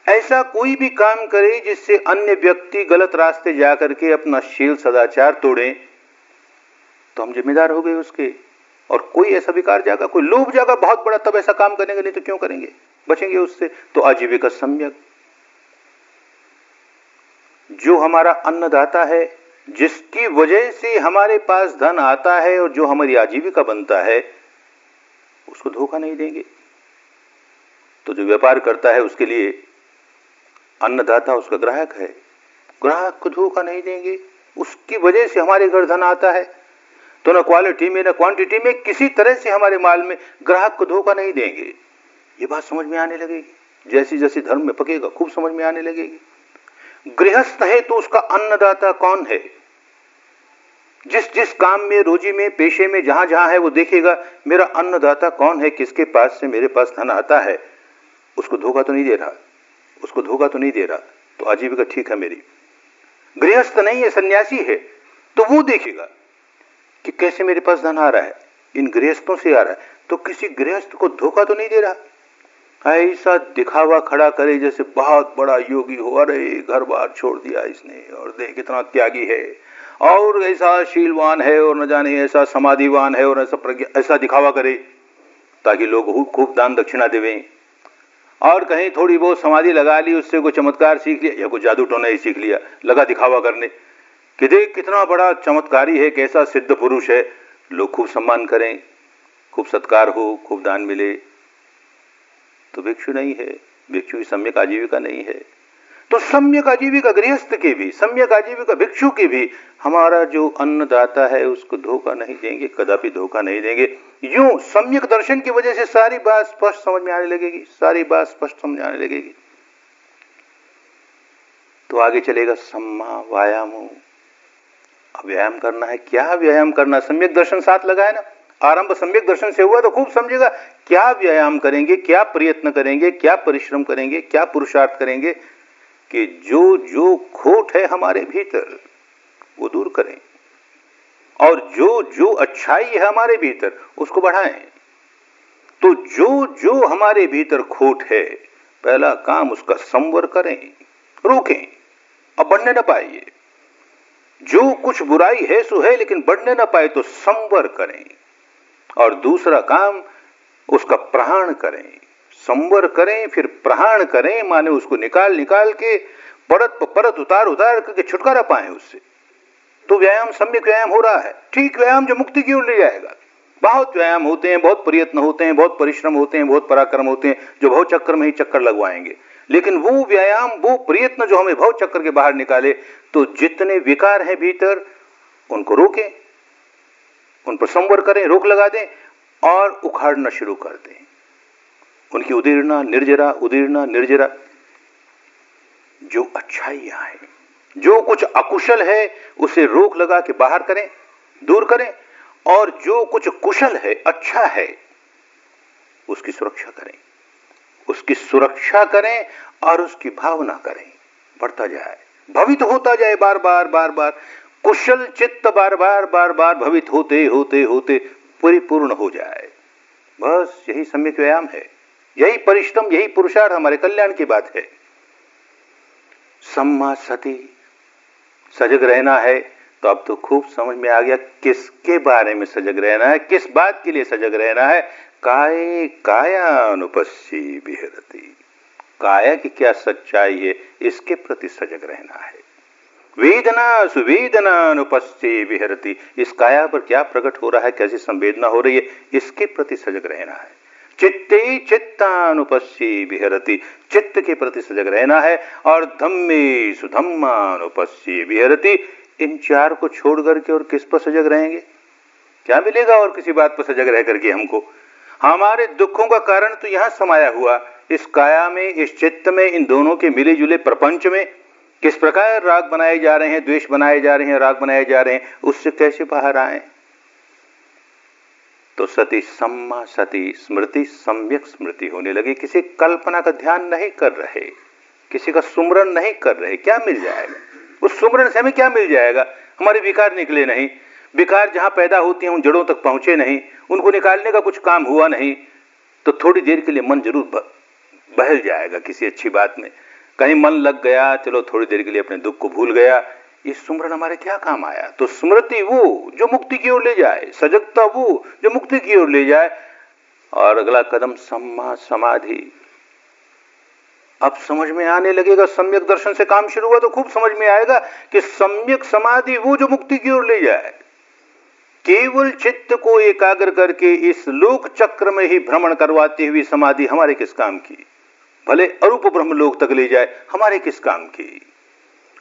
ऐसा कोई भी काम करे जिससे अन्य व्यक्ति गलत रास्ते जाकर के अपना शील सदाचार तोड़े, तो हम जिम्मेदार हो गए उसके। और कोई ऐसा विकार जागा, कोई लोभ जागा बहुत बड़ा, तब ऐसा काम करेंगे, नहीं तो क्यों करेंगे, बचेंगे उससे। तो आजीविका सम्यक, जो हमारा अन्नदाता है, जिसकी वजह से हमारे पास धन आता है और जो हमारी आजीविका बनता है, उसको धोखा नहीं देंगे। तो जो व्यापार करता है उसके लिए अन्नदाता उसका ग्राहक है, ग्राहक को धोखा नहीं देंगे, उसकी वजह से हमारे घर धन आता है। तो ना क्वालिटी में ना क्वांटिटी में, किसी तरह से हमारे माल में ग्राहक को धोखा नहीं देंगे। ये बात समझ में आने लगेगी, जैसी जैसी धर्म में पकेगा खूब समझ में आने लगेगी। गृहस्थ है तो उसका अन्नदाता कौन है? जिस जिस काम में, रोजी में, पेशे में, जहां जहां है, वो देखेगा मेरा अन्नदाता कौन है, किसके पास से मेरे पास धन आता है, उसको धोखा तो नहीं दे रहा, उसको धोखा तो नहीं दे रहा, तो आजीविका ठीक है मेरी। गृहस्थ नहीं है, सन्यासी है, तो वो देखेगा कि कैसे मेरे पास धन आ रहा है, इन गृहस्थों से आ रहा है, तो किसी गृहस्थ को धोखा तो नहीं दे रहा। ऐसा दिखावा खड़ा करे जैसे बहुत बड़ा योगी हो, अरे घर बार छोड़ दिया इसने, और देख कितना त्यागी है, और ऐसा शीलवान है, और न जाने ऐसा समाधिवान है, और ऐसा प्रज्ञा, ऐसा दिखावा करे ताकि लोग खूब दान दक्षिणा देवें। और कहीं थोड़ी बहुत समाधि लगा ली, उससे कोई चमत्कार सीख लिया या कोई जादू टोना ही सीख लिया, लगा दिखावा करने कि देख कितना बड़ा चमत्कारी है, कैसा सिद्ध पुरुष है, लोग खूब सम्मान करें, खूब सत्कार हो, खूब दान मिले। तो भिक्षु नहीं है, भिक्षु की सम्यक आजीविका नहीं है। तो सम्यक आजीविका गृहस्थ के भी, सम्यक आजीविका भिक्षु के भी, हमारा जो अन्नदाता है उसको धोखा नहीं देंगे, कदापि धोखा नहीं देंगे। यूं सम्यक दर्शन की वजह से सारी बात स्पष्ट समझ में आने लगेगी, सारी बात स्पष्ट समझ में आने लगेगी। तो आगे चलेगा सम्मा व्यायामो। अब व्यायाम करना है, क्या व्यायाम करना? सम्यक दर्शन साथ लगा है ना, आरंभ सम्यक दर्शन से हुआ, तो खूब समझेगा क्या व्यायाम करेंगे, क्या प्रयत्न करेंगे, क्या परिश्रम करेंगे, क्या पुरुषार्थ करेंगे कि जो जो खोट है हमारे भीतर वो दूर करें, और जो जो अच्छाई है हमारे भीतर उसको बढ़ाएं। तो जो जो हमारे भीतर खोट है, पहला काम उसका संवर करें, रोकें, अब बढ़ने न पाए। जो कुछ बुराई है सो है, लेकिन बढ़ने न पाए तो संवर करें। और दूसरा काम उसका प्रहाण करें, संवर करें, फिर प्रहाण करें, माने उसको निकाल निकाल के, परत पर परत उतार उतार करके छुटकारा पाएं उससे। तो व्यायाम सम्यक व्यायाम हो रहा है, ठीक व्यायाम जो मुक्ति की ओर ले जाएगा। बहुत व्यायाम होते हैं, बहुत प्रयत्न होते हैं, बहुत परिश्रम होते हैं, बहुत पराक्रम होते हैं जो भव चक्र में ही चक्कर लगवाएंगे, लेकिन वो व्यायाम, वो प्रयत्न जो हमें भव चक्र के बाहर निकाले, तो जितने विकार हैं भीतर उनको रोकें, उन पर संवर करें, रोक लगा दें और उखाड़ना शुरू कर दें। उनकी उदीर्णा निर्जरा, उदीर्णा निर्जरा। जो अच्छाइयां हैं, जो कुछ अकुशल है उसे रोक लगा के बाहर करें, दूर करें, और जो कुछ कुशल है, अच्छा है, उसकी सुरक्षा करें, उसकी सुरक्षा करें और उसकी भावना करें, बढ़ता जाए, भवित होता जाए, बार बार बार बार कुशल चित्त बार बार बार बार भवित होते होते होते परिपूर्ण हो जाए। बस यही सम्यक व्यायाम है, यही परिश्रम, यही पुरुषार्थ हमारे कल्याण की बात है। सम्मा सती, सजग रहना है, तो अब तो खूब समझ में आ गया किसके बारे में सजग रहना है, किस बात के लिए सजग रहना है। काये कायानुपस्सी विहरति, काया की क्या सच्चाई है इसके प्रति सजग रहना है। वेदना सुवेदना अनुपस्सी विहरति, इस काया पर क्या प्रकट हो रहा है, कैसी संवेदना हो रही है, इसके प्रति सजग रहना है। चित्ते चित्तानुपस्सी विहरति, चित्त के प्रति सजग रहना है। और धम्मे सुधम्मानुपस्सी विहरति, इन चार को छोड़ करके और किस पर सजग रहेंगे? क्या मिलेगा और किसी बात पर सजग रह करके हमको? हमारे दुखों का कारण तो यहां समाया हुआ इस काया में, इस चित्त में, इन दोनों के मिले जुले प्रपंच में। किस प्रकार राग बनाए जा रहे हैं, द्वेष बनाए जा रहे हैं, राग बनाए जा रहे हैं, उससे कैसे बाहर आए? तो सती सम्मा सती स्मृति, सम्यक स्मृति होने लगी। किसी कल्पना का ध्यान नहीं कर रहे, किसी का सुमरन नहीं कर रहे, क्या मिल जाएगा? उस सुमरन से हमें क्या मिल जाएगा? हमारे विकार निकले नहीं, विकार जहां पैदा होती हैं उन जड़ों तक पहुंचे नहीं, उनको निकालने का कुछ काम हुआ नहीं, तो थोड़ी देर के लिए मन जरूर बहल जाएगा किसी अच्छी बात में, कहीं मन लग गया, चलो थोड़ी देर के लिए अपने दुख को भूल गया। ये सुमरन हमारे क्या काम आया? तो स्मृति वो जो मुक्ति की ओर ले जाए, सजगता वो जो मुक्ति की ओर ले जाए। और अगला कदम सम्मा समाधि। अब समझ में आने लगेगा, सम्यक दर्शन से काम शुरू हुआ तो खूब समझ में आएगा कि सम्यक समाधि वो जो मुक्ति की ओर ले जाए। केवल चित्त को एकाग्र करके इस लोक चक्र में ही भ्रमण करवाती हुई समाधि हमारे किस काम की? भले अरूप ब्रह्मलोक तक ले जाए, हमारे किस काम की?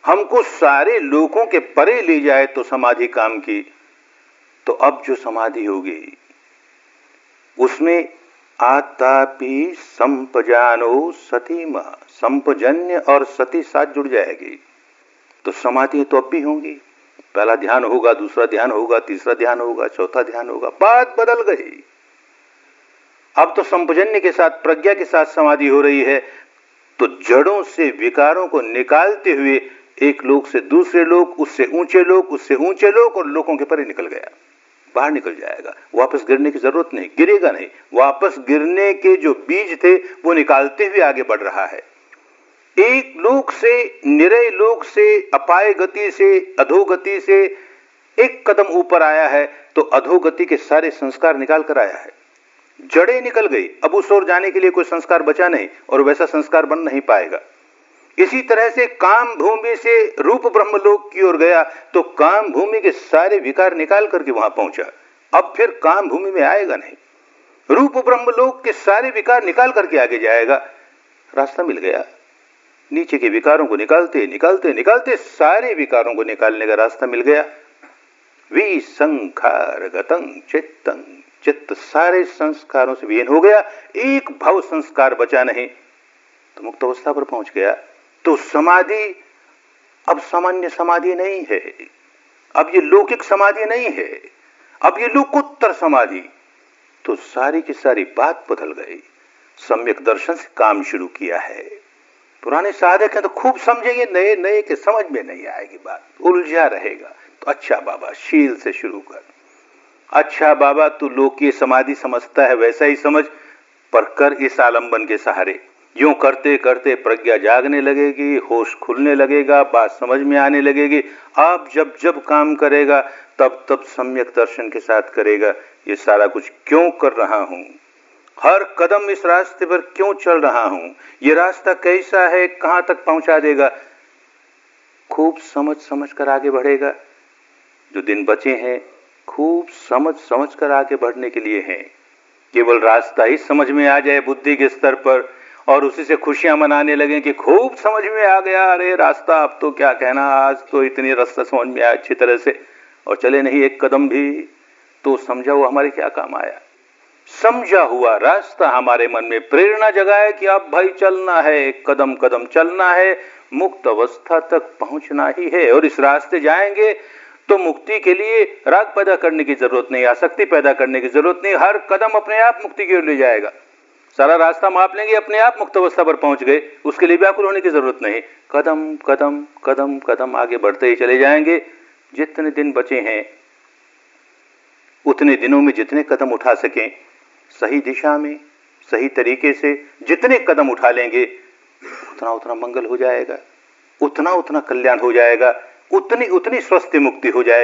हमको सारे लोकों के परे ले जाए तो समाधि काम की। तो अब जो समाधि होगी उसमें आतापि संपजानो सतीम, संपजन्य और सती साथ जुड़ जाएगी। तो समाधि तो अब भी होंगी, पहला ध्यान होगा, दूसरा ध्यान होगा, तीसरा ध्यान होगा, चौथा ध्यान होगा, बात बदल गई। अब तो संपजन्य के साथ, प्रज्ञा के साथ समाधि हो रही है। तो जड़ों से विकारों को निकालते हुए एक लोक से दूसरे लोक, उससे ऊंचे लोक, उससे ऊंचे लोक और लोकों के परे निकल गया, बाहर निकल जाएगा। वापस गिरने की जरूरत नहीं, गिरेगा नहीं। वापस गिरने के जो बीज थे वो निकालते हुए आगे बढ़ रहा है। एक लोक से, निरय लोक से, अपाय गति से, अधोगति से एक कदम ऊपर आया है तो अधोगति के सारे संस्कार निकाल कर आया है। जड़ें निकल गई, अब उस ओर जाने के लिए कोई संस्कार बचा नहीं और वैसा संस्कार बन नहीं पाएगा। इसी तरह से काम भूमि से रूप ब्रह्मलोक की ओर गया तो काम भूमि के सारे विकार निकाल करके वहां पहुंचा। अब फिर काम भूमि में आएगा नहीं, रूप ब्रह्मलोक के सारे विकार निकाल करके आगे जाएगा। रास्ता मिल गया। नीचे के विकारों को निकालते निकालते निकालते सारे विकारों को निकालने का रास्ता मिल गया। विसंखार गतं चित्तं, चित्त सारे संस्कारों से विहीन हो गया, एक भव संस्कार बचा नहीं, तो मुक्त अवस्था पर पहुंच गया। तो समाधि अब सामान्य समाधि नहीं है, अब ये लौकिक समाधि नहीं है, अब ये लोकोत्तर समाधि। तो सारी की सारी बात बदल गई। सम्यक दर्शन से काम शुरू किया है। पुराने साधक हैं तो खूब समझेंगे, नए नए के समझ में नहीं आएगी बात, उलझा रहेगा। तो अच्छा बाबा शील से शुरू कर, अच्छा बाबा तू लोकीय समाधि समझता है वैसा ही समझ, पर कर इस आलंबन के सहारे। यूं करते करते प्रज्ञा जागने लगेगी, होश खुलने लगेगा, बात समझ में आने लगेगी। आप जब जब काम करेगा तब तब सम्यक दर्शन के साथ करेगा। ये सारा कुछ क्यों कर रहा हूं, हर कदम इस रास्ते पर क्यों चल रहा हूं, ये रास्ता कैसा है, कहां तक पहुंचा देगा, खूब समझ समझ कर आगे बढ़ेगा। जो दिन बचे हैं खूब समझ समझ कर आगे बढ़ने के लिए हैं। केवल रास्ता ही समझ में आ जाए बुद्धि के स्तर पर और उसी से खुशियां मनाने लगे कि खूब समझ में आ गया, अरे रास्ता अब तो क्या कहना, आज तो इतनी रास्ता समझ में आया अच्छी तरह से, और चले नहीं एक कदम भी, तो समझा हुआ हमारे क्या काम आया। समझा हुआ रास्ता हमारे मन में प्रेरणा जगाए कि अब भाई चलना है, कदम कदम चलना है, मुक्त अवस्था तक पहुंचना ही है। और इस रास्ते जाएंगे तो मुक्ति के लिए राग पैदा करने की जरूरत नहीं, आसक्ति पैदा करने की जरूरत नहीं, हर कदम अपने आप मुक्ति की ओर ले जाएगा। सारा रास्ता माप लेंगे, अपने आप मुक्त अवस्था पर पहुंच गए, उसके लिए व्याकुल होने की जरूरत नहीं। कदम कदम कदम कदम आगे बढ़ते ही चले जाएंगे। जितने दिन बचे हैं उतने दिनों में जितने कदम उठा सकें सही दिशा में, सही तरीके से जितने कदम उठा लेंगे उतना उतना मंगल हो जाएगा, उतना उतना कल्याण हो जाएगा, उतनी उतनी स्वस्थ मुक्ति हो जाएगी।